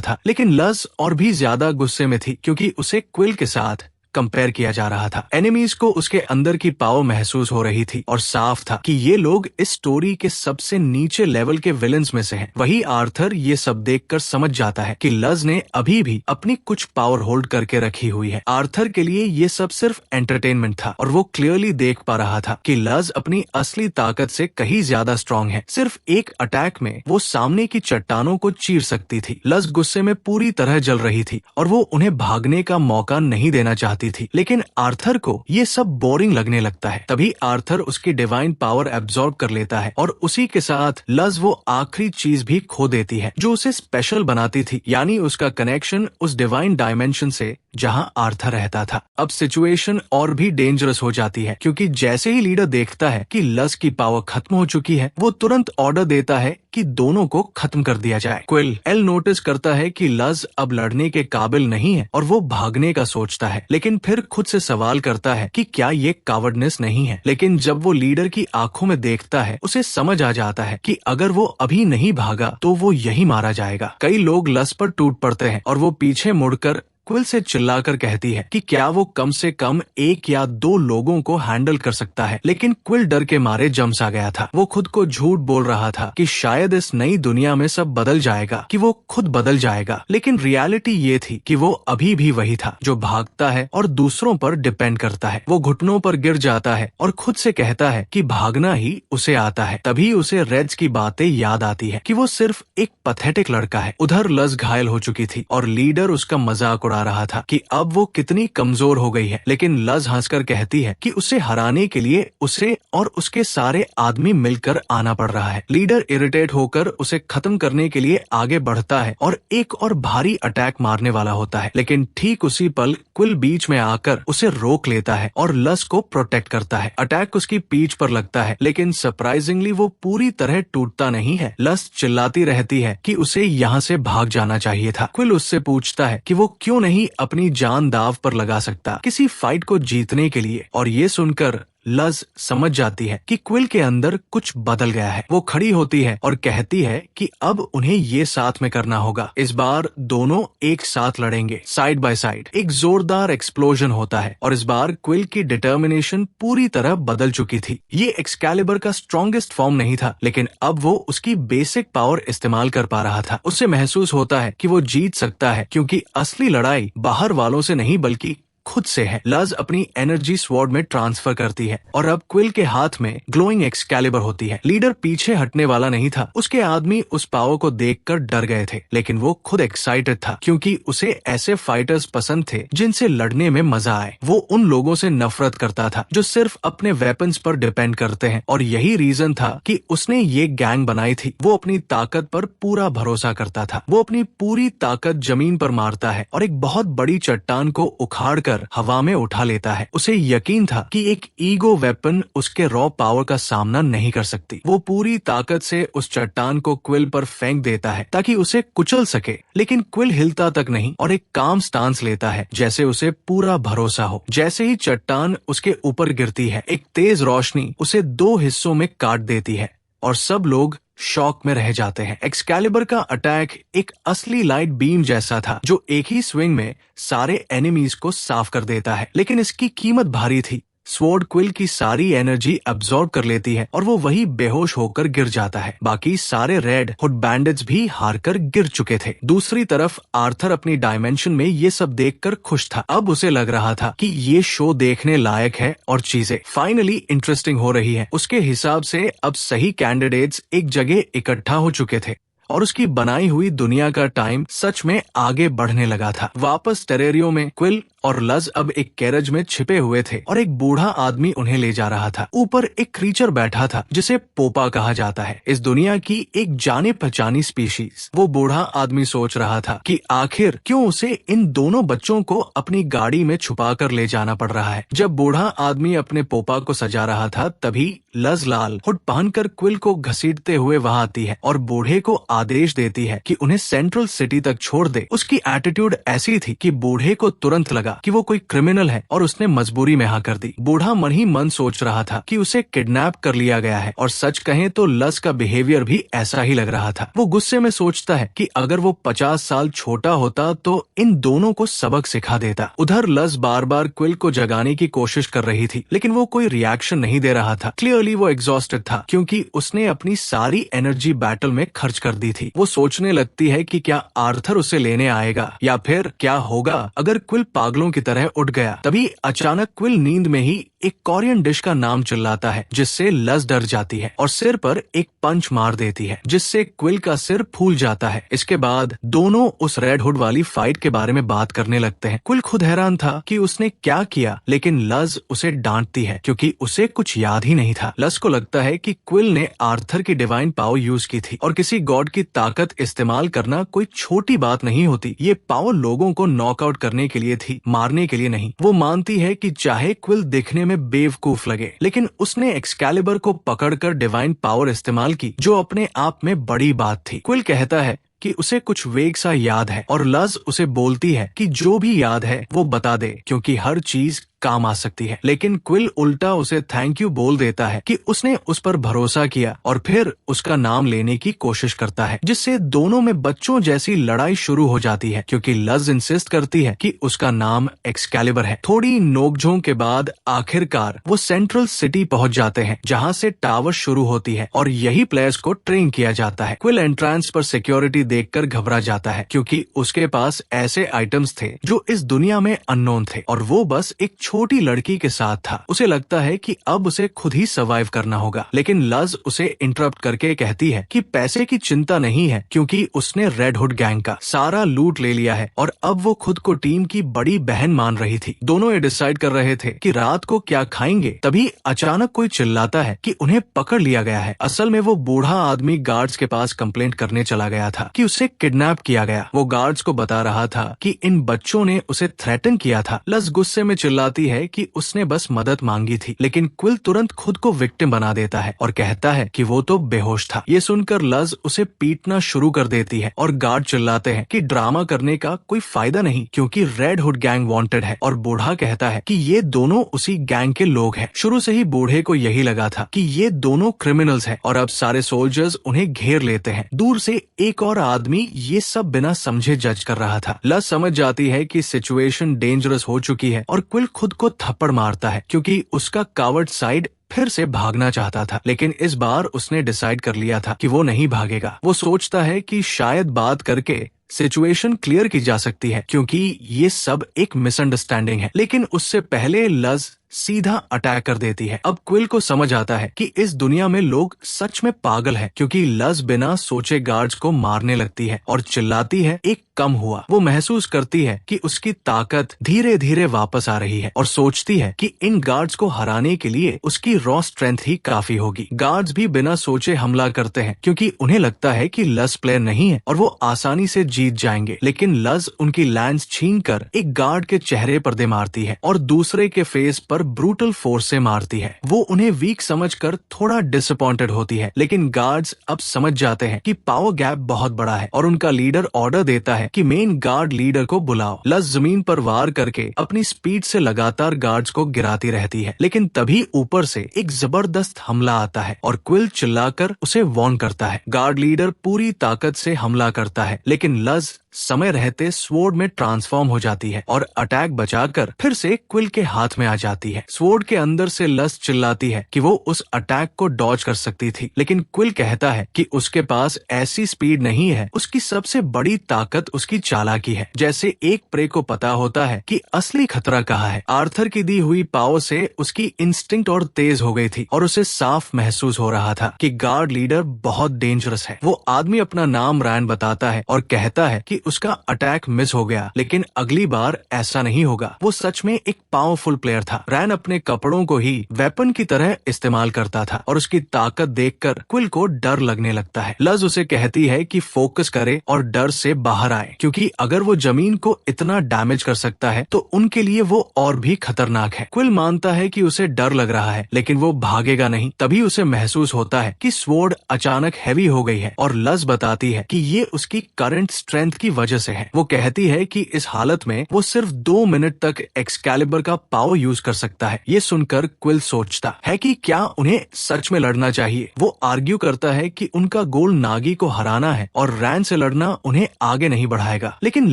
था, लेकिन लज और भी ज्यादा गुस्से में थी क्योंकि उसे क्विल के साथ कंपेयर किया जा रहा था। एनिमीज को उसके अंदर की पावर महसूस हो रही थी और साफ था कि ये लोग इस स्टोरी के सबसे नीचे लेवल के विलेंस में से हैं। वही आर्थर ये सब देखकर समझ जाता है कि लज ने अभी भी अपनी कुछ पावर होल्ड करके रखी हुई है। आर्थर के लिए ये सब सिर्फ एंटरटेनमेंट था और वो क्लियरली देख पा रहा था कि लज अपनी असली ताकत से कहीं ज्यादा स्ट्रांग है। सिर्फ एक अटैक में वो सामने की चट्टानों को चीर सकती थी। लज गुस्से में पूरी तरह जल रही थी और वो उन्हें भागने का मौका नहीं देना चाहती थी, लेकिन आर्थर को ये सब बोरिंग लगने लगता है। तभी आर्थर उसकी डिवाइन पावर एब्जॉर्ब कर लेता है और उसी के साथ लज वो आखिरी चीज भी खो देती है जो उसे स्पेशल बनाती थी, यानी उसका कनेक्शन उस डिवाइन डायमेंशन से जहां आर्थर रहता था। अब सिचुएशन और भी डेंजरस हो जाती है क्योंकि जैसे ही लीडर देखता है कि लज की पावर खत्म हो चुकी है वो तुरंत ऑर्डर देता है कि दोनों को खत्म कर दिया जाए। क्विल एल नोटिस करता है कि लज अब लड़ने के काबिल नहीं है और वो भागने का सोचता है, लेकिन फिर खुद से सवाल करता है कि क्या ये कावर्डनेस नहीं है। लेकिन जब वो लीडर की आंखों में देखता है उसे समझ आ जाता है कि अगर वो अभी नहीं भागा तो वो यही मारा जाएगा। कई लोग लज पर टूट पड़ते हैं और वो पीछे मुड़कर क्विल से चिल्लाकर कहती है कि क्या वो कम से कम 1 या 2 लोगों को हैंडल कर सकता है, लेकिन क्विल डर के मारे जम सा गया था। वो खुद को झूठ बोल रहा था कि शायद इस नई दुनिया में सब बदल जाएगा, कि वो खुद बदल जाएगा, लेकिन रियलिटी ये थी कि वो अभी भी वही था जो भागता है और दूसरों पर डिपेंड करता है। वो घुटनों पर गिर जाता है और खुद से कहता है कि भागना ही उसे आता है। तभी उसे रेड्स की बातें याद आती है कि वो सिर्फ एक पैथेटिक लड़का है। उधर लज घायल हो चुकी थी और लीडर उसका मजाक उड़ा रहा था कि अब वो कितनी कमजोर हो गई है, लेकिन लज हंसकर कहती है कि उसे हराने के लिए उसे और उसके सारे आदमी मिलकर आना पड़ रहा है। लीडर इरिटेट होकर उसे खत्म करने के लिए आगे बढ़ता है और एक और भारी अटैक मारने वाला होता है, लेकिन ठीक उसी पल क्विल बीच में आकर उसे रोक लेता है और लज को प्रोटेक्ट करता है। अटैक उसकी पीठ पर लगता है, लेकिन सरप्राइजिंगली वो पूरी तरह टूटता नहीं है। लज चिल्लाती रहती है कि उसे यहाँ से भाग जाना चाहिए था। क्विल उससे पूछता है कि वो क्यों नहीं अपनी जान दाव पर लगा सकता किसी फाइट को जीतने के लिए, और ये सुनकर लज समझ जाती है कि क्विल के अंदर कुछ बदल गया है। वो खड़ी होती है और कहती है कि अब उन्हें ये साथ में करना होगा। इस बार दोनों एक साथ लड़ेंगे, साइड बाय साइड। एक जोरदार एक्सप्लोजन होता है और इस बार क्विल की डिटर्मिनेशन पूरी तरह बदल चुकी थी। ये एक्सकैलिबर का स्ट्रॉन्गेस्ट फॉर्म नहीं था, लेकिन अब वो उसकी बेसिक पावर इस्तेमाल कर पा रहा था। उसे महसूस होता है कि वो जीत सकता है क्योंकि असली लड़ाई बाहर वालों से नहीं बल्कि खुद से है। लज अपनी एनर्जी स्वॉर्ड में ट्रांसफर करती है और अब क्विल के हाथ में ग्लोइंग एक्सकैलिबर होती है। लीडर पीछे हटने वाला नहीं था। उसके आदमी उस पावर को देखकर डर गए थे, लेकिन वो खुद एक्साइटेड था क्योंकि उसे ऐसे फाइटर्स पसंद थे जिनसे लड़ने में मजा आए। वो उन लोगों से नफरत करता था जो सिर्फ अपने वेपन्स पर डिपेंड करते हैं, और यही रीजन था कि उसने ये गैंग बनाई थी। वो अपनी ताकत पर पूरा भरोसा करता था। वो अपनी पूरी ताकत जमीन पर मारता है और एक बहुत बड़ी चट्टान को उखाड़ कर हवा में उठा लेता है। उसे यकीन था कि एक ईगो वेपन उसके रॉ पावर का सामना नहीं कर सकती। वो पूरी ताकत से उस चट्टान को क्विल पर फेंक देता है ताकि उसे कुचल सके, लेकिन क्विल हिलता तक नहीं और एक काम स्टांस लेता है जैसे उसे पूरा भरोसा हो। जैसे ही चट्टान उसके ऊपर गिरती है, एक तेज रोशनी उसे 2 हिस्सों में काट देती है और सब लोग शॉक में रह जाते हैं। एक्सकैलिबर का अटैक एक असली लाइट बीम जैसा था जो एक ही स्विंग में सारे एनिमीज को साफ कर देता है, लेकिन इसकी कीमत भारी थी। स्वॉर्ड क्विल की सारी एनर्जी अब्सॉर्ब कर लेती है और वो वही बेहोश होकर गिर जाता है। बाकी सारे रेड हुड बैंडिट्स भी हारकर गिर चुके थे। दूसरी तरफ आर्थर अपनी डायमेंशन में ये सब देखकर खुश था। अब उसे लग रहा था कि ये शो देखने लायक है और चीजें फाइनली इंटरेस्टिंग हो रही है। उसके हिसाब से अब सही कैंडिडेट्स एक जगह इकट्ठा हो चुके थे और उसकी बनाई हुई दुनिया का टाइम सच में आगे बढ़ने लगा था। वापस टेरेरियो में क्विल और लज अब एक कैरेज में छिपे हुए थे और एक बूढ़ा आदमी उन्हें ले जा रहा था। ऊपर एक क्रीचर बैठा था जिसे पोपा कहा जाता है, इस दुनिया की एक जाने पहचानी स्पीशीज। वो बूढ़ा आदमी सोच रहा था कि आखिर क्यों उसे इन दोनों बच्चों को अपनी गाड़ी में छुपा कर ले जाना पड़ रहा है। जब बूढ़ा आदमी अपने पोपा को सजा रहा था तभी लज लाल हुड पहनकर क्विल को घसीटते हुए वहां आती है और बूढ़े को आदेश देती है कि उन्हें सेंट्रल सिटी तक छोड़ दे। उसकी एटीट्यूड ऐसी थी कि बूढ़े को तुरंत लगा कि वो कोई क्रिमिनल है और उसने मजबूरी में हाँ कर दी। बूढ़ा मन ही मन सोच रहा था कि उसे किडनैप कर लिया गया है और सच कहें तो लस का बिहेवियर भी ऐसा ही लग रहा था। वो गुस्से में सोचता है कि अगर वो 50 साल छोटा होता तो इन दोनों को सबक सिखा देता। उधर लस बार बार क्विल को जगाने की कोशिश कर रही थी लेकिन वो कोई रिएक्शन नहीं दे रहा था। क्लियरली वो एग्जॉस्टेड था क्योंकि उसने अपनी सारी एनर्जी बैटल में खर्च कर दी थी। वो सोचने लगती है कि क्या आर्थर उसे लेने आएगा या फिर क्या होगा अगर क्विल पागलों की तरह उठ गया। तभी अचानक क्विल नींद में ही एक कोरियन डिश का नाम चिल्लाता है जिससे लस डर जाती है और सिर पर एक पंच मार देती है जिससे क्विल का सिर फूल जाता है। इसके बाद दोनों उस रेड हुड वाली फाइट के बारे में बात करने लगते हैं। क्विल खुद हैरान था कि उसने क्या किया लेकिन लस उसे डांटती है क्योंकि उसे कुछ याद ही नहीं था। लस को लगता है कि क्विल ने आर्थर की डिवाइन पावर यूज की थी और किसी गॉड की ताकत इस्तेमाल करना कोई छोटी बात नहीं होती। ये पावर लोगों को नॉकआउट करने के लिए थी, मारने के लिए नहीं। वो मानती है कि चाहे क्विल दिखने में बेवकूफ लगे लेकिन उसने एक्सकैलिबर को पकड़कर डिवाइन पावर इस्तेमाल की जो अपने आप में बड़ी बात थी। क्विल कहता है कि उसे कुछ वेग सा याद है और लज उसे बोलती है कि जो भी याद है वो बता दे क्योंकि हर चीज काम आ सकती है। लेकिन क्विल उल्टा उसे थैंक यू बोल देता है कि उसने उस पर भरोसा किया और फिर उसका नाम लेने की कोशिश करता है जिससे दोनों में बच्चों जैसी लड़ाई शुरू हो जाती है क्योंकि लज इंसिस्ट करती है कि उसका नाम एक्सकैलिबर है। थोड़ी नोकझोंक के बाद आखिरकार वो सेंट्रल सिटी पहुंच जाते हैं जहां से टावर शुरू होती है और यही प्लेयर्स को ट्रेन किया जाता है। क्विल एंट्रेंस पर सिक्योरिटी देखकर घबरा जाता है क्योंकि उसके पास ऐसे आइटम्स थे जो इस दुनिया में अननोन थे और वो बस एक छोटी लड़की के साथ था। उसे लगता है कि अब उसे खुद ही सर्वाइव करना होगा लेकिन लज उसे इंटरप्ट करके कहती है कि पैसे की चिंता नहीं है क्योंकि उसने रेड हुड गैंग का सारा लूट ले लिया है और अब वो खुद को टीम की बड़ी बहन मान रही थी। दोनों ये डिसाइड कर रहे थे कि रात को क्या खाएंगे। तभी अचानक कोई चिल्लाता है कि उन्हें पकड़ लिया गया है। असल में वो बूढ़ा आदमी गार्ड्स के पास कंप्लेंट करने चला गया था कि उसे किडनैप किया गया। वो गार्ड्स को बता रहा था कि इन बच्चों ने उसे थ्रेटन किया था। लज गुस्से में चिल्लाती है कि उसने बस मदद मांगी थी लेकिन क्विल तुरंत खुद को विक्टिम बना देता है और कहता है कि वो तो बेहोश था। ये सुनकर लज उसे पीटना शुरू कर देती है और गार्ड चिल्लाते हैं कि ड्रामा करने का कोई फायदा नहीं क्योंकि रेड हुड गैंग वांटेड है और बूढ़ा कहता है कि ये दोनों उसी गैंग के लोग हैं। शुरू से ही बूढ़े को यही लगा था कि ये दोनों क्रिमिनल्स हैं और अब सारे सोल्जर्स उन्हें घेर लेते हैं। दूर से एक और आदमी ये सब बिना समझे जज कर रहा था। लज समझ जाती है कि सिचुएशन डेंजरस हो चुकी है और क्विल खुद को थप्पड़ मारता है क्योंकि उसका कावर्ड साइड फिर से भागना चाहता था लेकिन इस बार उसने डिसाइड कर लिया था कि वो नहीं भागेगा। वो सोचता है कि शायद बात करके सिचुएशन क्लियर की जा सकती है क्योंकि ये सब एक मिसअंडरस्टैंडिंग है। लेकिन उससे पहले लज सीधा अटैक कर देती है। अब क्विल को समझ आता है कि इस दुनिया में लोग सच में पागल हैं क्योंकि लज बिना सोचे गार्ड्स को मारने लगती है और चिल्लाती है एक कम हुआ। वो महसूस करती है कि उसकी ताकत धीरे धीरे वापस आ रही है और सोचती है कि इन गार्ड्स को हराने के लिए उसकी रॉ स्ट्रेंथ ही काफी होगी। गार्ड्स भी बिना सोचे हमला करते हैं क्योंकि उन्हें लगता है कि लज प्लेयर नहीं है और वो आसानी से जीत जाएंगे। लेकिन लज उनकी लैंस छीनकर एक गार्ड के चेहरे पर दे मारती है और दूसरे के फेस पर ब्रूटल फोर्स से मारती है। वो उन्हें वीक समझकर थोड़ा डिसअपॉइंटेड होती है लेकिन गार्ड्स अब समझ जाते हैं कि पावर गैप बहुत बड़ा है और उनका लीडर ऑर्डर देता है कि मेन गार्ड लीडर को बुलाओ। लज जमीन पर वार करके अपनी स्पीड से लगातार गार्ड्स को गिराती रहती है लेकिन तभी ऊपर से एक जबरदस्त हमला आता है और क्विल चिल्लाकर उसे वार्न करता है। गार्ड लीडर पूरी ताकत से हमला करता है लेकिन लज समय रहते स्वॉर्ड में ट्रांसफॉर्म हो जाती है और अटैक बचाकर फिर से क्विल के हाथ में आ जाती है। स्वॉर्ड के अंदर से लस चिल्लाती है कि वो उस अटैक को डॉज कर सकती थी, लेकिन क्विल कहता है कि उसके पास ऐसी स्पीड नहीं है, उसकी सबसे बड़ी ताकत उसकी चालाकी है। जैसे एक प्रे को पता होता है कि असली खतरा कहाँ है। आर्थर की दी हुई पावर से उसकी इंस्टिंक्ट और तेज हो गई थी और उसे साफ महसूस हो रहा था कि गार्ड लीडर बहुत डेंजरस है। वो आदमी अपना नाम रैन बताता है और कहता है कि उसका अटैक मिस हो गया, लेकिन अगली बार ऐसा नहीं होगा। वो सच में एक पावरफुल प्लेयर था। रैन अपने कपड़ों को ही वेपन की तरह इस्तेमाल करता था और उसकी ताकत देखकर क्विल को डर लगने लगता है। लज उसे कहती है कि फोकस करे और डर से बाहर आए, क्योंकि अगर वो जमीन को इतना डैमेज कर सकता है तो उनके लिए वो और भी खतरनाक है। क्विल मानता है कि उसे डर लग रहा है, लेकिन वो भागेगा नहीं। तभी उसे महसूस होता है कि स्वॉर्ड अचानक हैवी हो गई है और लज बताती है कि ये उसकी करंट स्ट्रेंथ की वजह से है। वो कहती है कि इस हालत में वो सिर्फ 2 मिनट तक एक्सकैलिबर का पावर यूज कर सकता है। ये सुनकर क्विल सोचता है कि क्या उन्हें सच में लड़ना चाहिए। वो आर्ग्यू करता है कि उनका गोल नागी को हराना है और रैन से लड़ना उन्हें आगे नहीं बढ़ाएगा, लेकिन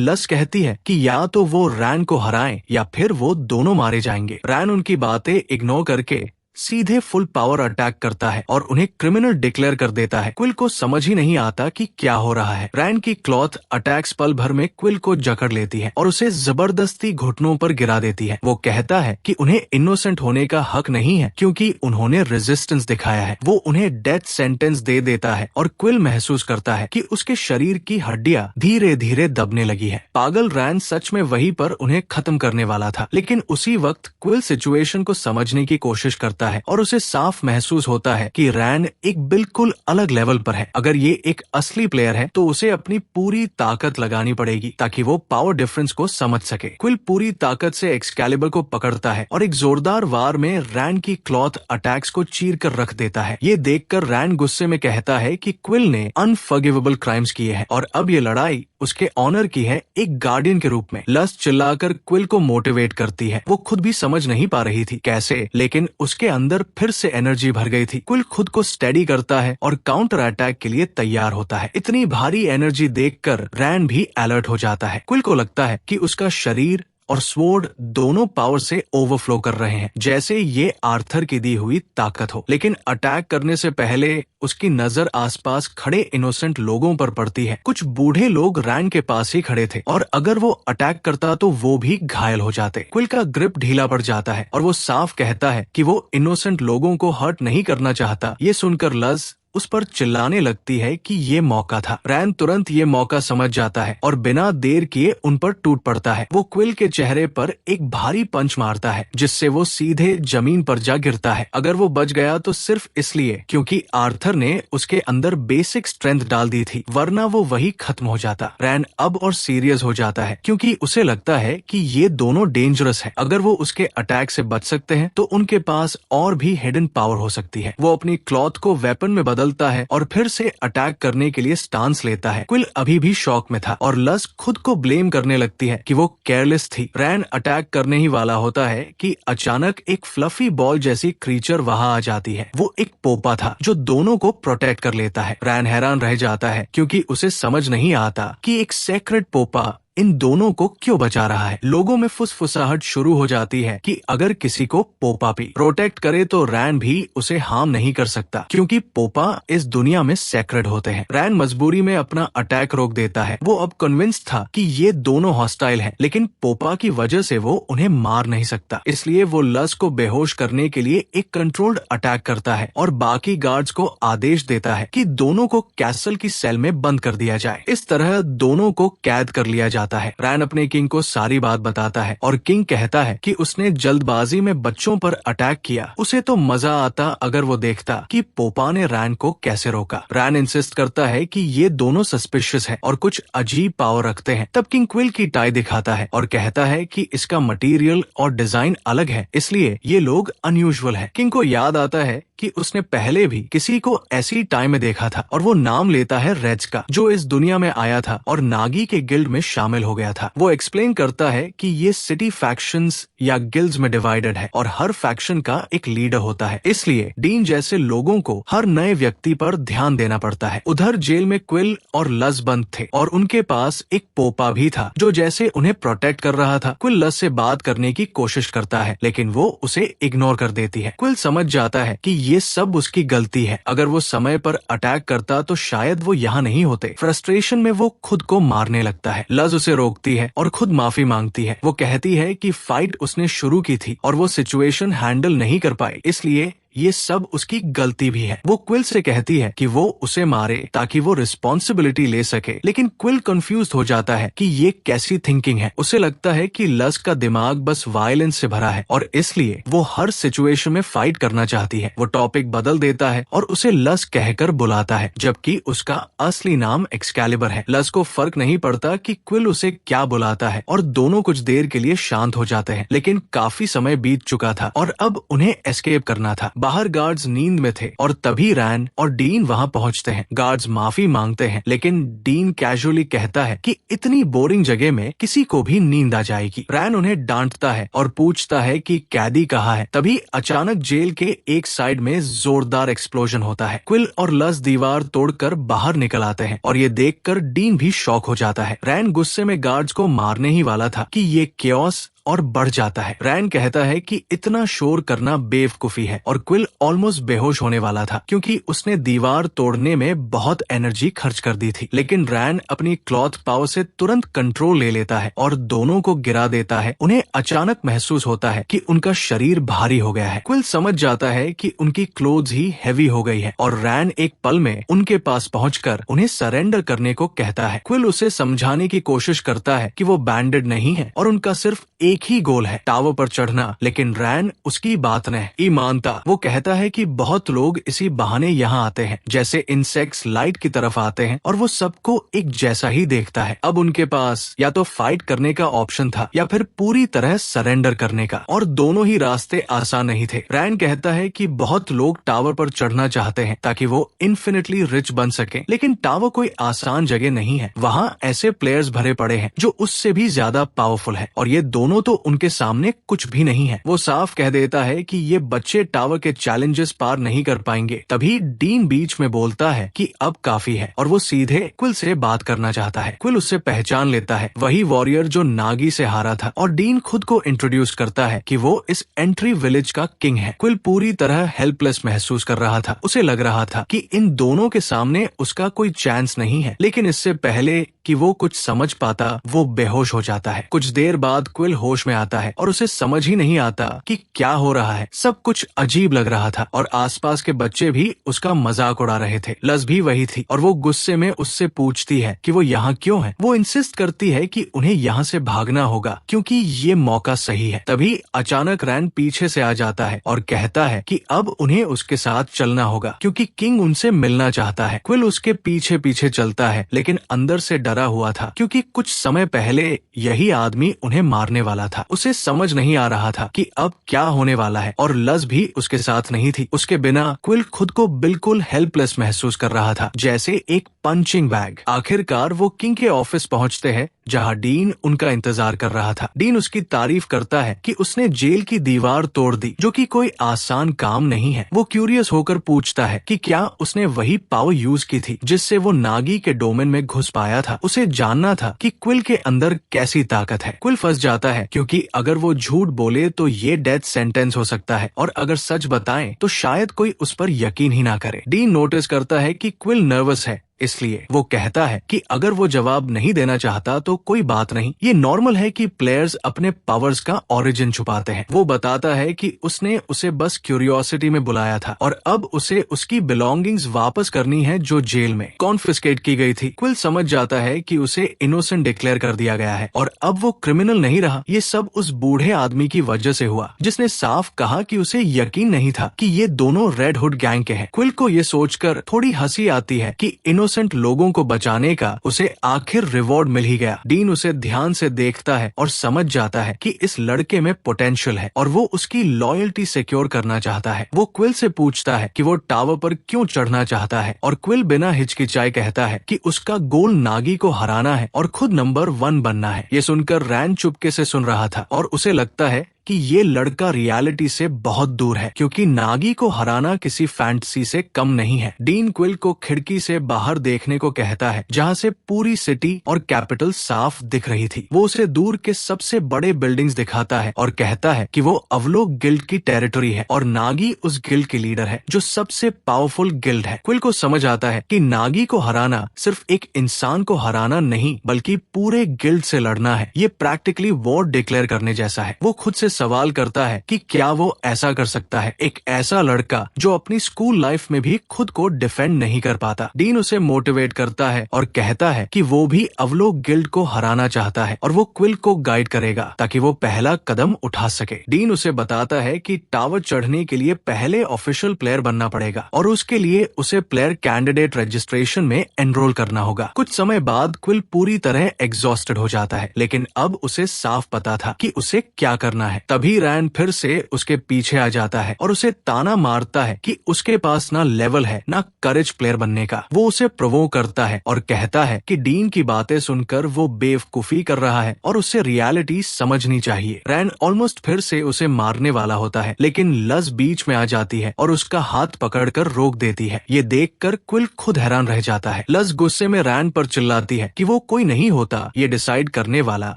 लस कहती है कि या तो वो रैन को हराएं या फिर वो दोनों मारे जाएंगे। रैन उनकी बातें इग्नोर करके सीधे फुल पावर अटैक करता है और उन्हें क्रिमिनल डिक्लेयर कर देता है। क्विल को समझ ही नहीं आता कि क्या हो रहा है। रैन की क्लॉथ अटैक्स पल भर में क्विल को जकड़ लेती है और उसे जबरदस्ती घुटनों पर गिरा देती है। वो कहता है कि उन्हें इनोसेंट होने का हक नहीं है क्योंकि उन्होंने रेजिस्टेंस दिखाया है। वो उन्हें डेथ सेंटेंस दे देता है और क्विल महसूस करता है कि उसके शरीर की हड्डियां धीरे धीरे दबने लगी है। पागल रैन सच में वहीं पर उन्हें खत्म करने वाला था, लेकिन उसी वक्त क्विल सिचुएशन को समझने की कोशिश करता है और उसे साफ महसूस होता है कि रैन एक बिल्कुल अलग लेवल पर है। अगर ये एक असली प्लेयर है तो उसे अपनी पूरी ताकत लगानी पड़ेगी ताकि वो पावर डिफरेंस को समझ सके। क्विल पूरी ताकत से एक्सकैलिबर को पकड़ता है और एक जोरदार वार में रैन की क्लॉथ अटैक्स को चीर कर रख देता है। ये देखकर रैन गुस्से में कहता है कि क्विल ने अनफॉरगिवेबल क्राइम्स किए हैं और अब ये लड़ाई उसके ऑनर की है, एक गार्डियन के रूप में। लस चिल्लाकर क्विल को मोटिवेट करती है। वो खुद भी समझ नहीं पा रही थी कैसे, लेकिन उसके अंदर फिर से एनर्जी भर गई थी। क्विल खुद को स्टेडी करता है और काउंटर अटैक के लिए तैयार होता है। इतनी भारी एनर्जी देखकर रैन भी अलर्ट हो जाता है। क्विल को लगता है कि उसका शरीर और स्वॉर्ड दोनों पावर से ओवरफ्लो कर रहे हैं, जैसे ये आर्थर की दी हुई ताकत हो। लेकिन अटैक करने से पहले उसकी नजर आसपास खड़े इनोसेंट लोगों पर पड़ती है। कुछ बूढ़े लोग रैन के पास ही खड़े थे और अगर वो अटैक करता तो वो भी घायल हो जाते। क्विल का ग्रिप ढीला पड़ जाता है और वो साफ कहता है कि वो इनोसेंट लोगों को हर्ट नहीं करना चाहता। ये सुनकर लज उस पर चिल्लाने लगती है कि ये मौका था। रैन तुरंत ये मौका समझ जाता है और बिना देर किए उन पर टूट पड़ता है। वो क्विल के चेहरे पर एक भारी पंच मारता है जिससे वो सीधे जमीन पर जा गिरता है। अगर वो बच गया तो सिर्फ इसलिए क्योंकि आर्थर ने उसके अंदर बेसिक स्ट्रेंथ डाल दी थी, वरना वो वही खत्म हो जाता। रैन अब और सीरियस हो जाता है क्योंकि उसे लगता है कि ये दोनों डेंजरस है। अगर वो उसके अटैक से बच सकते हैं तो उनके पास और भी हिडन पावर हो सकती है। वो अपनी क्लॉथ को वेपन में बदलता है और फिर से अटैक करने के लिए स्टांस लेता है। क्विल अभी भी शॉक में था और लस खुद को ब्लेम करने लगती है कि वो केयरलेस थी। रैन अटैक करने ही वाला होता है कि अचानक एक फ्लफी बॉल जैसी क्रीचर वहां आ जाती है। वो एक पोपा था जो दोनों को प्रोटेक्ट कर लेता है। रैन हैरान रह जाता है क्योंकि उसे समझ नहीं आता कि एक सेक्रेट पोपा इन दोनों को क्यों बचा रहा है। लोगों में फुसफुसाहट शुरू हो जाती है कि अगर किसी को पोपा भी प्रोटेक्ट करे तो रैन भी उसे हार्म नहीं कर सकता क्योंकि पोपा इस दुनिया में सेक्रेड होते हैं। रैन मजबूरी में अपना अटैक रोक देता है। वो अब कन्विंस था कि ये दोनों हॉस्टाइल हैं, लेकिन पोपा की वजह से वो उन्हें मार नहीं सकता। इसलिए वो लस को बेहोश करने के लिए एक कंट्रोल्ड अटैक करता है और बाकी गार्ड्स को आदेश देता है कि दोनों को कैसल की सेल में बंद कर दिया जाए। इस तरह दोनों को कैद कर लिया जाता है। रैन अपने किंग को सारी बात बताता है और किंग कहता है कि उसने जल्दबाजी में बच्चों पर अटैक किया। उसे तो मजा आता अगर वो देखता कि पोपा ने रैन को कैसे रोका। रैन इंसिस्ट करता है कि ये दोनों सस्पिशियस है और कुछ अजीब पावर रखते हैं। तब किंग क्विल की टाई दिखाता है और कहता है कि इसका मटेरियल और डिजाइन अलग है, इसलिए ये लोग अनयूजुअल है। किंग को याद आता है कि उसने पहले भी किसी को ऐसी टाइम में देखा था और वो नाम लेता है रेज का, जो इस दुनिया में आया था और नागी के गिल्ड में शामिल हो गया था। वो एक्सप्लेन करता है कि ये सिटी फैक्शंस या गिल्ड्स में डिवाइडेड है और हर फैक्शन का एक लीडर होता है, इसलिए डीन जैसे लोगों को हर नए व्यक्ति पर ध्यान देना पड़ता है। उधर जेल में क्विल और लस बंद थे और उनके पास एक पोपा भी था जो जैसे उन्हें प्रोटेक्ट कर रहा था। क्विल लस से बात करने की कोशिश करता है लेकिन वो उसे इग्नोर कर देती है। क्विल समझ जाता है कि ये सब उसकी गलती है, अगर वो समय पर अटैक करता तो शायद वो यहाँ नहीं होते। फ्रस्ट्रेशन में वो खुद को मारने लगता है। लस उसे रोकती है और खुद माफी मांगती है। वो कहती है कि फाइट उसने शुरू की थी और वो सिचुएशन हैंडल नहीं कर पाई, इसलिए ये सब उसकी गलती भी है। वो क्विल से कहती है कि वो उसे मारे ताकि वो रिस्पॉन्सिबिलिटी ले सके, लेकिन क्विल कंफ्यूज हो जाता है कि ये कैसी थिंकिंग है। उसे लगता है कि लस का दिमाग बस वायलेंस से भरा है और इसलिए वो हर सिचुएशन में फाइट करना चाहती है। वो टॉपिक बदल देता है और उसे लस कहकर बुलाता है, जबकि उसका असली नाम एक्सकैलिबर है। लस को फर्क नहीं पड़ता कि क्विल उसे क्या बुलाता है और दोनों कुछ देर के लिए शांत हो जाते हैं, लेकिन काफी समय बीत चुका था और अब उन्हें एस्केप करना था। बाहर गार्ड्स नींद में थे और तभी रैन और डीन वहां पहुंचते हैं। गार्ड्स माफी मांगते हैं लेकिन डीन कैजुअली कहता है कि इतनी बोरिंग जगह में किसी को भी नींद आ जाएगी। रैन उन्हें डांटता है और पूछता है कि कैदी कहाँ है। तभी अचानक जेल के एक साइड में जोरदार एक्सप्लोजन होता है। क्विल और लस दीवार तोड़कर बाहर निकल आते हैं और ये देखकर डीन भी शॉक हो जाता है। रैन गुस्से में गार्ड्स को मारने ही वाला था कि ये केओस और बढ़ जाता है। रैन कहता है कि इतना शोर करना बेवकूफी है और क्विल ऑलमोस्ट बेहोश होने वाला था क्योंकि उसने दीवार तोड़ने में बहुत एनर्जी खर्च कर दी थी, लेकिन रैन अपनी क्लॉथ पावर से तुरंत कंट्रोल ले लेता है और दोनों को गिरा देता है। उन्हें अचानक महसूस होता है कि उनका शरीर भारी हो गया है। क्विल समझ जाता है कि उनकी क्लोथ्स ही हैवी हो गई है और रैन एक पल में उनके पास पहुंचकर उन्हें सरेंडर करने को कहता है। क्विल उसे समझाने की कोशिश करता है कि वो बैंडेड नहीं है और उनका सिर्फ एक ही गोल है, टावर पर चढ़ना, लेकिन रैन उसकी बात नहीं मानता। वो कहता है कि बहुत लोग इसी बहाने यहाँ आते हैं, जैसे इंसेक्ट्स लाइट की तरफ आते हैं और वो सबको एक जैसा ही देखता है। अब उनके पास या तो फाइट करने का ऑप्शन था या फिर पूरी तरह सरेंडर करने का, और दोनों ही रास्ते आसान नहीं थे। रैन कहता है कि बहुत लोग टावर पर चढ़ना चाहते हैं ताकि वो इन्फिनिटली रिच बन सके, लेकिन टावर कोई आसान जगह नहीं है। वहाँ ऐसे प्लेयर्स भरे पड़े हैं जो उससे भी ज्यादा पावरफुल है और ये दोनों तो उनके सामने कुछ भी नहीं है। वो साफ कह देता है कि ये बच्चे टावर के चैलेंजेस पार नहीं कर पाएंगे। तभी डीन बीच में बोलता है कि अब काफी है और वो सीधे क्विल से बात करना चाहता है। क्विल उससे पहचान लेता है, वही वॉरियर जो नागी से हारा था, और डीन खुद को इंट्रोड्यूस करता है कि वो इस एंट्री विलेज का किंग है। क्विल पूरी तरह हेल्पलेस महसूस कर रहा था। उसे लग रहा था कि इन दोनों के सामने उसका कोई चांस नहीं है, लेकिन इससे पहले कि वो कुछ समझ पाता वो बेहोश हो जाता है। कुछ देर बाद क्विल होश में आता है और उसे समझ ही नहीं आता कि क्या हो रहा है। सब कुछ अजीब लग रहा था और आसपास के बच्चे भी उसका मजाक उड़ा रहे थे। लस भी वही थी और वो गुस्से में उससे पूछती है कि वो यहाँ क्यों है। वो इंसिस्ट करती है कि उन्हें यहाँ से भागना होगा क्योंकि ये मौका सही है। तभी अचानक रैन पीछे से आ जाता है और कहता है कि अब उन्हें उसके साथ चलना होगा क्योंकि किंग उनसे मिलना चाहता है। क्विल उसके पीछे पीछे चलता है लेकिन अंदर से डरा हुआ था क्योंकि कुछ समय पहले यही आदमी उन्हें मारने वाला था। उसे समझ नहीं आ रहा था कि अब क्या होने वाला है और लस भी उसके साथ नहीं थी। उसके बिना क्विल खुद को बिल्कुल हेल्पलेस महसूस कर रहा था, जैसे एक पंचिंग बैग। आखिरकार वो किंग के ऑफिस पहुंचते हैं जहां डीन उनका इंतजार कर रहा था। डीन उसकी तारीफ करता है कि उसने जेल की दीवार तोड़ दी, जो कि कोई आसान काम नहीं है। वो क्यूरियस होकर पूछता है कि क्या उसने वही पावर यूज की थी जिससे वो नागी के डोमेन में घुस पाया था। उसे जानना था कि क्विल के अंदर कैसी ताकत है। क्विल फंस जाता है क्योंकि अगर वो झूठ बोले तो ये डेथ सेंटेंस हो सकता है और अगर सच बताएं तो शायद कोई उस पर यकीन ही ना करे। डीन नोटिस करता है कि क्विल नर्वस है, इसलिए वो कहता है कि अगर वो जवाब नहीं देना चाहता तो कोई बात नहीं, ये नॉर्मल है कि प्लेयर्स अपने पावर्स का ओरिजिन छुपाते हैं। वो बताता है कि उसने उसे बस क्यूरियोसिटी में बुलाया था और अब उसे उसकी बिलोंगिंग्स वापस करनी है जो जेल में कॉन्फिस्केट की गई थी। क्विल समझ जाता है कि उसे इनोसेंट डिक्लेयर कर दिया गया है और अब वो क्रिमिनल नहीं रहा। ये सब उस बूढ़े आदमी की वजह से हुआ जिसने साफ कहा कि उसे यकीन नहीं था कि ये दोनों रेड हुड गैंग के हैं। क्विल को ये सोचकर थोड़ी हंसी आती है कि इनोसेंट लोगों को बचाने का उसे आखिर रिवॉर्ड मिल ही गया। डीन उसे ध्यान से देखता है और समझ जाता है कि इस लड़के में पोटेंशियल है और वो उसकी लॉयल्टी सिक्योर करना चाहता है। वो क्विल से पूछता है कि वो टावर पर क्यों चढ़ना चाहता है और क्विल बिना हिचकिचाए कहता है कि उसका गोल नागी को हराना है और खुद नंबर 1 बनना है। ये सुनकर रैन चुपके से सुन रहा था और उसे लगता है कि ये लड़का रियलिटी से बहुत दूर है, क्योंकि नागी को हराना किसी फैंटेसी से कम नहीं है। डीन क्विल को खिड़की से बाहर देखने को कहता है, जहाँ से पूरी सिटी और कैपिटल साफ दिख रही थी। वो उसे दूर के सबसे बड़े बिल्डिंग्स दिखाता है और कहता है कि वो अवलोक गिल्ड की टेरिटरी है और नागी उस गिल्ड की लीडर है, जो सबसे पावरफुल गिल्ड है। क्विल को समझ आता है कि नागी को हराना सिर्फ एक इंसान को हराना नहीं, बल्कि पूरे गिल्ड से लड़ना है। ये प्रैक्टिकली वॉर डिक्लेयर करने जैसा है। वो खुद से सवाल करता है कि क्या वो ऐसा कर सकता है, एक ऐसा लड़का जो अपनी स्कूल लाइफ में भी खुद को डिफेंड नहीं कर पाता। डीन उसे मोटिवेट करता है और कहता है कि वो भी अवलोक गिल्ड को हराना चाहता है और वो क्विल को गाइड करेगा ताकि वो पहला कदम उठा सके। डीन उसे बताता है कि टावर चढ़ने के लिए पहले ऑफिशियल प्लेयर बनना पड़ेगा और उसके लिए उसे प्लेयर कैंडिडेट रजिस्ट्रेशन में एनरोल करना होगा। कुछ समय बाद क्विल पूरी तरह एग्जॉस्टेड हो जाता है, लेकिन अब उसे साफ पता था कि उसे क्या करना है। तभी रैन फिर से उसके पीछे आ जाता है और उसे ताना मारता है कि उसके पास ना लेवल है ना करेज प्लेयर बनने का। वो उसे प्रोवोक करता है और कहता है कि डीन की बातें सुनकर वो बेवकूफी कर रहा है और उसे रियलिटी समझनी चाहिए। रैन ऑलमोस्ट फिर से उसे मारने वाला होता है, लेकिन लज बीच में आ जाती है और उसका हाथ पकड़कर रोक देती है। ये देखकर क्विल खुद हैरान रह जाता है। लज गुस्से में रैन पर चिल्लाती है कि वो कोई नहीं होता ये डिसाइड करने वाला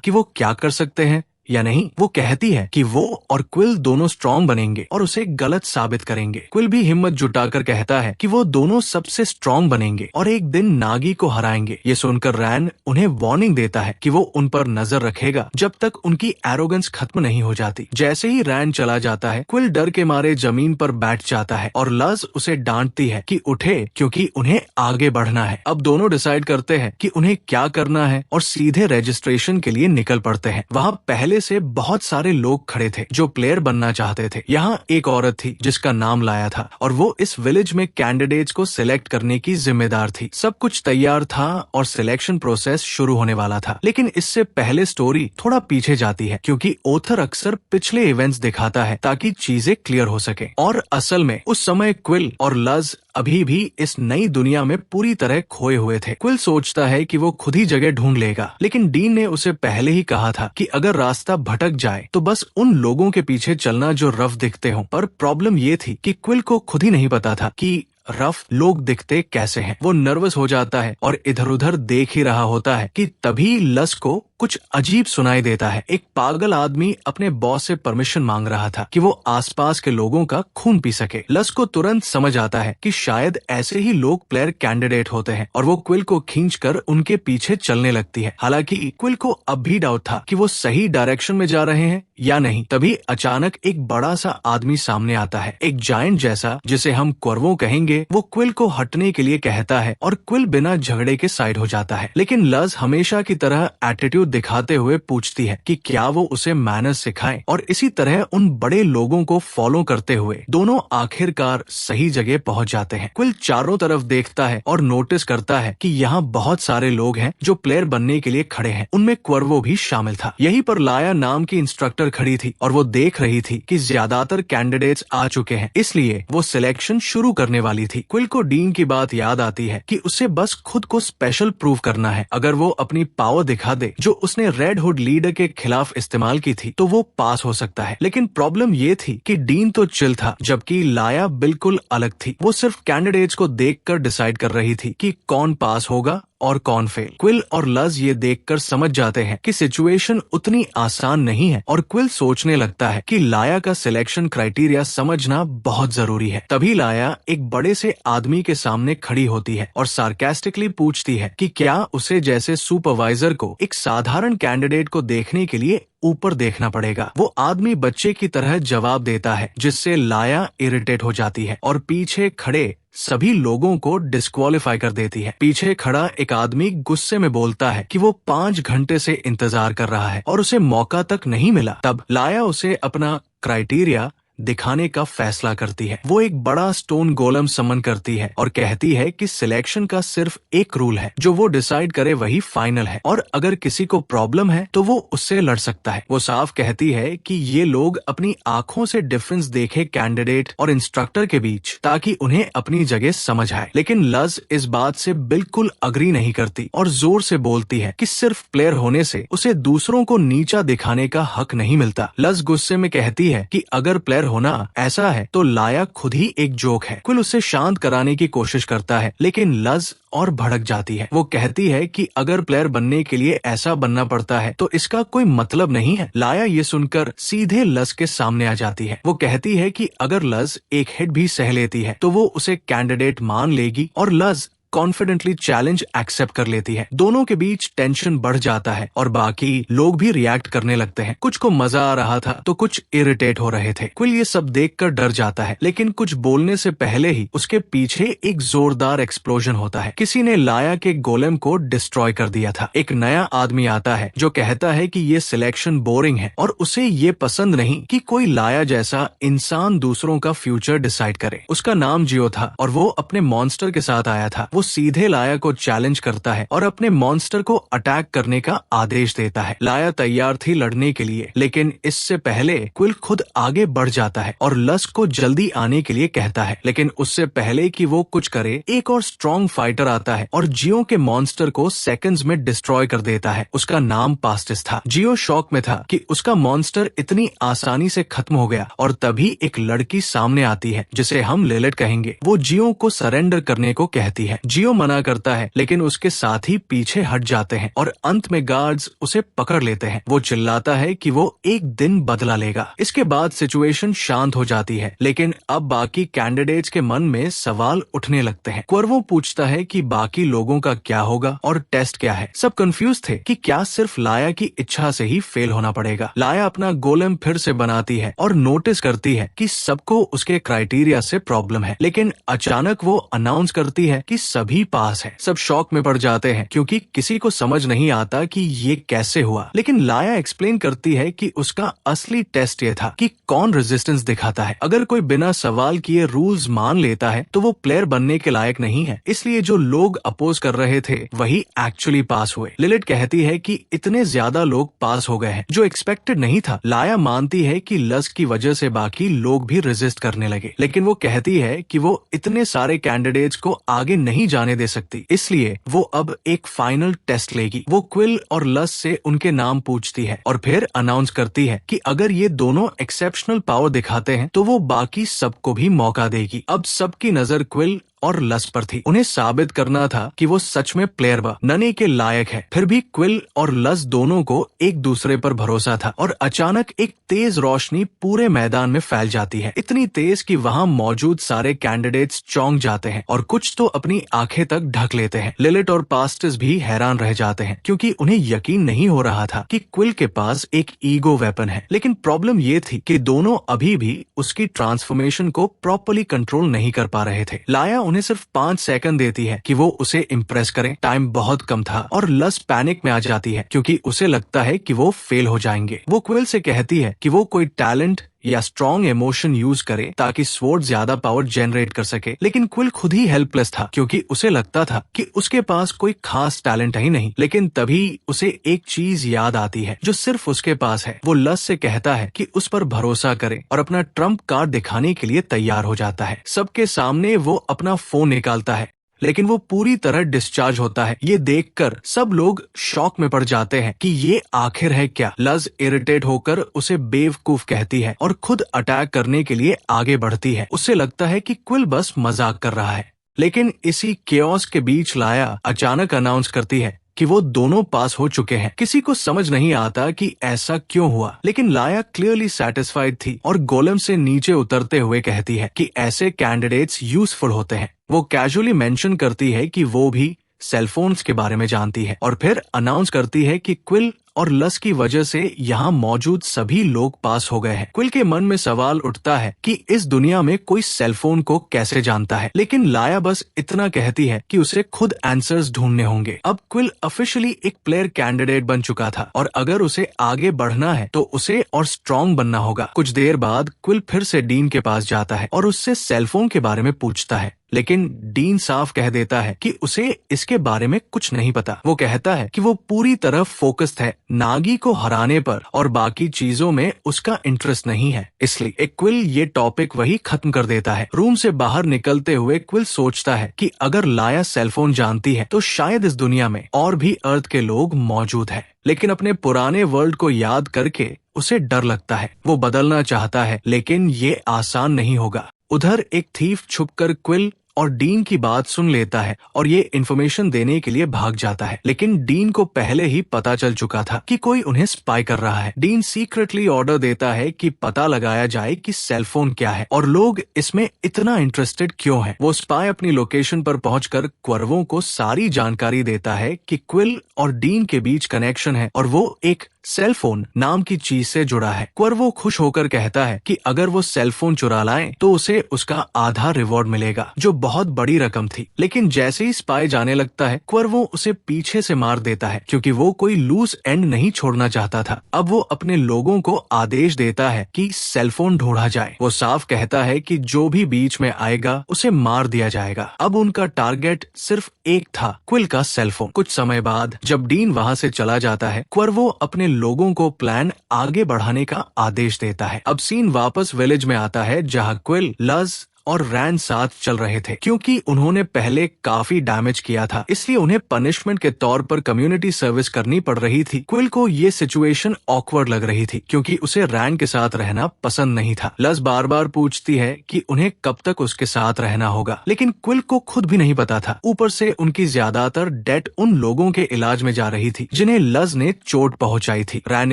कि वो क्या कर सकते हैं या नहीं। वो कहती है कि वो और क्विल दोनों स्ट्रॉन्ग बनेंगे और उसे गलत साबित करेंगे। क्विल भी हिम्मत जुटाकर कहता है कि वो दोनों सबसे स्ट्रॉन्ग बनेंगे और एक दिन नागी को हराएंगे। ये सुनकर रैन उन्हें वार्निंग देता है कि वो उन पर नजर रखेगा जब तक उनकी एरोगेंस खत्म नहीं हो जाती। जैसे ही रैन चला जाता है, क्विल डर के मारे जमीन पर बैठ जाता है और लज उसे डांटती है कि उठे, क्योंकि उन्हें आगे बढ़ना है। अब दोनों डिसाइड करते हैं कि उन्हें क्या करना है और सीधे रजिस्ट्रेशन के लिए निकल पड़ते हैं। वहाँ पहले से बहुत सारे लोग खड़े थे जो प्लेयर बनना चाहते थे। यहाँ एक औरत थी जिसका नाम लाया था और वो इस विलेज में कैंडिडेट्स को सिलेक्ट करने की जिम्मेदार थी। सब कुछ तैयार था और सिलेक्शन प्रोसेस शुरू होने वाला था, लेकिन इससे पहले स्टोरी थोड़ा पीछे जाती है, क्योंकि ऑथर अक्सर पिछले इवेंट्स दिखाता है ताकि चीजें क्लियर हो सके। और असल में उस समय क्विल और लज अभी भी इस नई दुनिया में पूरी तरह खोए हुए थे। क्विल सोचता है कि वो खुद ही जगह ढूंढ लेगा, लेकिन डीन ने उसे पहले ही कहा था कि अगर रास्ता भटक जाए तो बस उन लोगों के पीछे चलना जो रफ दिखते हों। पर प्रॉब्लम ये थी कि क्विल को खुद ही नहीं पता था कि रफ लोग दिखते कैसे हैं। वो नर्वस हो जाता है और इधर उधर देख ही रहा होता है कि तभी लस को कुछ अजीब सुनाई देता है। एक पागल आदमी अपने बॉस से परमिशन मांग रहा था कि वो आसपास के लोगों का खून पी सके। लस को तुरंत समझ आता है कि शायद ऐसे ही लोग प्लेयर कैंडिडेट होते हैं और वो क्विल को खींचकर उनके पीछे चलने लगती है। हालांकि क्विल को अब भी डाउट था कि वो सही डायरेक्शन में जा रहे हैं या नहीं। तभी अचानक एक बड़ा सा आदमी सामने आता है, एक जायंट जैसा जिसे हम क्वर्वो कहेंगे। वो क्विल को हटने के लिए कहता है और क्विल बिना झगड़े के साइड हो जाता है, लेकिन लस हमेशा की तरह एटीट्यूड दिखाते हुए पूछती है कि क्या वो उसे मैनर्स सिखाएं। और इसी तरह उन बड़े लोगों को फॉलो करते हुए दोनों आखिरकार सही जगह पहुंच जाते हैं। क्विल चारों तरफ देखता है और नोटिस करता है कि यहाँ बहुत सारे लोग हैं जो प्लेयर बनने के लिए खड़े हैं। उनमें क्वर्वो भी शामिल था। यहीं पर लाया नाम की इंस्ट्रक्टर खड़ी थी और वो देख रही थी कि ज्यादातर कैंडिडेट्स आ चुके हैं, इसलिए वो सिलेक्शन शुरू करने वाली थी। क्विल को डीन की बात याद आती है कि उसे बस खुद को स्पेशल प्रूव करना है। अगर वो अपनी पावर दिखा दे जो उसने रेड हुड लीडर के खिलाफ इस्तेमाल की थी, तो वो पास हो सकता है। लेकिन प्रॉब्लम ये थी कि डीन तो चिल था, जबकि लाया बिल्कुल अलग थी। वो सिर्फ कैंडिडेट्स को देखकर डिसाइड कर रही थी कि कौन पास होगा और कौन फेल। क्विल और लज ये देखकर समझ जाते हैं कि सिचुएशन उतनी आसान नहीं है और क्विल सोचने लगता है कि लाया का सिलेक्शन क्राइटेरिया समझना बहुत जरूरी है। तभी लाया एक बड़े से आदमी के सामने खड़ी होती है और सार्केस्टिकली पूछती है कि क्या उसे जैसे सुपरवाइजर को एक साधारण कैंडिडेट को देखने के लिए ऊपर देखना पड़ेगा। वो आदमी बच्चे की तरह जवाब देता है, जिससे लाया इरिटेट हो जाती है और पीछे खड़े सभी लोगों को डिस्क्वालीफाई कर देती है। पीछे खड़ा एक आदमी गुस्से में बोलता है कि वो 5 घंटे से इंतजार कर रहा है और उसे मौका तक नहीं मिला। तब लाया उसे अपना क्राइटेरिया दिखाने का फैसला करती है। वो एक बड़ा स्टोन गोलम समन करती है और कहती है कि सिलेक्शन का सिर्फ एक रूल है, जो वो डिसाइड करे वही फाइनल है, और अगर किसी को प्रॉब्लम है तो वो उससे लड़ सकता है। वो साफ कहती है कि ये लोग अपनी आंखों से डिफरेंस देखे कैंडिडेट और इंस्ट्रक्टर के बीच, ताकि उन्हें अपनी जगह समझ आए। लेकिन लज इस बात से बिल्कुल अग्री नहीं करती और जोर से बोलती है कि सिर्फ प्लेयर होने से उसे दूसरों को नीचा दिखाने का हक नहीं मिलता। लज गुस्से में कहती है कि अगर प्लेयर होना ऐसा है तो लाया खुद ही एक जोक है। क्विल उसे शांत कराने की कोशिश करता है, लेकिन लज और भड़क जाती है। वो कहती है कि अगर प्लेयर बनने के लिए ऐसा बनना पड़ता है तो इसका कोई मतलब नहीं है। लाया ये सुनकर सीधे लज के सामने आ जाती है। वो कहती है कि अगर लज एक हिट भी सह लेती है तो वो उसे कैंडिडेट मान लेगी, और लज कॉन्फिडेंटली चैलेंज एक्सेप्ट कर लेती है। दोनों के बीच टेंशन बढ़ जाता है और बाकी लोग भी रिएक्ट करने लगते हैं। कुछ को मजा आ रहा था तो कुछ इरिटेट हो रहे थे। क्विल ये सब देखकर डर जाता है, लेकिन कुछ बोलने से पहले ही उसके पीछे एक जोरदार एक्सप्लोजन होता है। किसी ने लाया के गोलेम को डिस्ट्रॉय कर दिया था। एक नया आदमी आता है जो कहता है कि ये सिलेक्शन बोरिंग है और उसे ये पसंद नहीं कि कोई लाया जैसा इंसान दूसरों का फ्यूचर डिसाइड करे। उसका नाम जियो था और वो अपने मॉन्स्टर के साथ आया था। वो सीधे लाया को चैलेंज करता है और अपने मॉन्स्टर को अटैक करने का आदेश देता है। लाया तैयार थी लड़ने के लिए, लेकिन इससे पहले क्विल खुद आगे बढ़ जाता है और लस को जल्दी आने के लिए कहता है। लेकिन उससे पहले कि वो कुछ करे, एक और स्ट्रॉन्ग फाइटर आता है और जियो के मॉन्स्टर को सेकंड्स में डिस्ट्रॉय कर देता है। उसका नाम पास्टिस था। जियो शॉक में था कि उसका मॉन्स्टर इतनी आसानी से खत्म हो गया, और तभी एक लड़की सामने आती है जिसे हम लिलिट कहेंगे। वो जियो को सरेंडर करने को कहती है। जियो मना करता है, लेकिन उसके साथ ही पीछे हट जाते हैं और अंत में गार्ड्स उसे पकड़ लेते हैं। वो चिल्लाता है कि वो एक दिन बदला लेगा। इसके बाद सिचुएशन शांत हो जाती है, लेकिन अब बाकी कैंडिडेट्स के मन में सवाल उठने लगते हैं। क्वर्वो पूछता है कि बाकी लोगों का क्या होगा और टेस्ट क्या है। सब कंफ्यूज थे कि क्या सिर्फ लाया की इच्छा से ही फेल होना पड़ेगा। लाया अपना गोलेम फिर से बनाती है और नोटिस करती है कि सबको उसके क्राइटेरिया से प्रॉब्लम है, लेकिन अचानक वो अनाउंस करती है कि सभी पास है। सब शॉक में पड़ जाते हैं क्योंकि किसी को समझ नहीं आता कि ये कैसे हुआ। लेकिन लाया एक्सप्लेन करती है कि उसका असली टेस्ट ये था कि कौन रेजिस्टेंस दिखाता है। अगर कोई बिना सवाल किए रूल्स मान लेता है तो वो प्लेयर बनने के लायक नहीं है। इसलिए जो लोग अपोज कर रहे थे वही एक्चुअली पास हुए। लिलिट कहती है कि इतने ज्यादा लोग पास हो गए हैं जो एक्सपेक्टेड नहीं था। लाया मानती है कि लस की वजह से बाकी लोग भी रेजिस्ट करने लगे, लेकिन वो कहती है कि वो इतने सारे कैंडिडेट्स को आगे नहीं जाने दे सकती, इसलिए वो अब एक फाइनल टेस्ट लेगी। वो क्विल और लस से उनके नाम पूछती है और फिर अनाउंस करती है कि अगर ये दोनों एक्सेप्शनल पावर दिखाते हैं तो वो बाकी सबको भी मौका देगी। अब सबकी नजर क्विल और लस पर थी। उन्हें साबित करना था कि वो सच में प्लेयर बनने के लायक है। फिर भी क्विल और लस दोनों को एक दूसरे पर भरोसा था और अचानक एक तेज रोशनी पूरे मैदान में फैल जाती है, इतनी तेज कि वहाँ मौजूद सारे कैंडिडेट्स चौंक जाते हैं और कुछ तो अपनी आंखें तक ढक लेते हैं। लिलिट और पास्टिस भी हैरान रह जाते हैं क्योंकि उन्हें यकीन नहीं हो रहा था कि क्विल के पास एक ईगो वेपन है। लेकिन प्रॉब्लम ये थी कि दोनों अभी भी उसकी ट्रांसफॉर्मेशन को प्रॉपर्ली कंट्रोल नहीं कर पा रहे थे। लाया उन्हें सिर्फ 5 सेकंड देती है कि वो उसे इम्प्रेस करें। टाइम बहुत कम था और लस पैनिक में आ जाती है क्योंकि उसे लगता है कि वो फेल हो जाएंगे। वो क्विल से कहती है कि वो कोई टैलेंट या स्ट्रॉन्ग इमोशन यूज करे ताकि स्वॉर्ड ज्यादा पावर जनरेट कर सके, लेकिन क्विल खुद ही हेल्पलेस था क्योंकि उसे लगता था कि उसके पास कोई खास टैलेंट ही नहीं। लेकिन तभी उसे एक चीज याद आती है जो सिर्फ उसके पास है। वो लस से कहता है कि उस पर भरोसा करे और अपना ट्रम्प कार्ड दिखाने के लिए तैयार हो जाता है। सबके सामने वो अपना फोन निकालता है, लेकिन वो पूरी तरह डिस्चार्ज होता है। ये देखकर सब लोग शॉक में पड़ जाते हैं कि ये आखिर है क्या। लज इरिटेट होकर उसे बेवकूफ कहती है और खुद अटैक करने के लिए आगे बढ़ती है। उसे लगता है कि क्विल बस मजाक कर रहा है, लेकिन इसी केओस के बीच लाया अचानक अनाउंस करती है कि वो दोनों पास हो चुके हैं। किसी को समझ नहीं आता कि ऐसा क्यों हुआ, लेकिन लाया क्लियरली सैटिस्फाइड थी और गोलेम से नीचे उतरते हुए कहती है कि ऐसे कैंडिडेट्स यूजफुल होते हैं। वो कैजुअली मेंशन करती है कि वो भी सेलफोन्स के बारे में जानती है और फिर अनाउंस करती है कि क्विल और लस की वजह से यहाँ मौजूद सभी लोग पास हो गए हैं। क्विल के मन में सवाल उठता है कि इस दुनिया में कोई सेलफोन को कैसे जानता है, लेकिन लाया बस इतना कहती है कि उसे खुद आंसर्स ढूंढने होंगे। अब क्विल ऑफिशियली एक प्लेयर कैंडिडेट बन चुका था और अगर उसे आगे बढ़ना है तो उसे और स्ट्रॉन्ग बनना होगा। कुछ देर बाद क्विल फिर से डीन के पास जाता है और उससे सेलफोन के बारे में पूछता है, लेकिन डीन साफ कह देता है कि उसे इसके बारे में कुछ नहीं पता। वो कहता है कि वो पूरी तरह फोकस्ड है नागी को हराने पर और बाकी चीजों में उसका इंटरेस्ट नहीं है, इसलिए क्विल ये टॉपिक वही खत्म कर देता है। रूम से बाहर निकलते हुए क्विल सोचता है कि अगर लाया सेलफोन जानती है तो शायद इस दुनिया में और भी अर्थ के लोग मौजूद हैं। लेकिन अपने पुराने वर्ल्ड को याद करके उसे डर लगता है। वो बदलना चाहता है लेकिन ये आसान नहीं होगा। उधर एक थीफ छुपकर क्विल और डीन की बात सुन लेता है और ये इन्फॉर्मेशन देने के लिए भाग जाता है, लेकिन डीन को पहले ही पता चल चुका था कि कोई उन्हें स्पाई कर रहा है। डीन सीक्रेटली ऑर्डर देता है कि पता लगाया जाए कि सेलफोन क्या है और लोग इसमें इतना इंटरेस्टेड क्यों हैं। वो स्पाई अपनी लोकेशन पर पहुंचकर क्वर्वों को सारी जानकारी देता है कि क्विल और डीन के बीच कनेक्शन है और वो एक सेलफोन नाम की चीज से जुड़ा है। क्वर्वो खुश होकर कहता है कि अगर वो सेलफोन चुरा लाए तो उसे उसका आधा रिवॉर्ड मिलेगा, जो बहुत बड़ी रकम थी। लेकिन जैसे ही स्पाई जाने लगता है क्वर्वो उसे पीछे से मार देता है क्योंकि वो कोई लूज एंड नहीं छोड़ना चाहता था। अब वो अपने लोगों को आदेश देता है कि सेलफोन ढूंढा जाए। वो साफ कहता है कि जो भी बीच में आएगा उसे मार दिया जाएगा। अब उनका टारगेट सिर्फ एक था, क्विल का सेलफोन। कुछ समय बाद जब डीन वहाँ से चला जाता है क्वर्वो अपने लोगों को प्लान आगे बढ़ाने का आदेश देता है। अब सीन वापस विलेज में आता है जहां क्विल, लज और रैन साथ चल रहे थे। क्योंकि उन्होंने पहले काफी डैमेज किया था इसलिए उन्हें पनिशमेंट के तौर पर कम्युनिटी सर्विस करनी पड़ रही थी। क्विल को ये सिचुएशन ऑकवर्ड लग रही थी क्योंकि उसे रैन के साथ रहना पसंद नहीं था। लज बार बार पूछती है कि उन्हें कब तक उसके साथ रहना होगा, लेकिन क्विल को खुद भी नहीं पता था। ऊपर से उनकी ज्यादातर डेट उन लोगों के इलाज में जा रही थी जिन्हें लज ने चोट पहुंचाई थी। रैन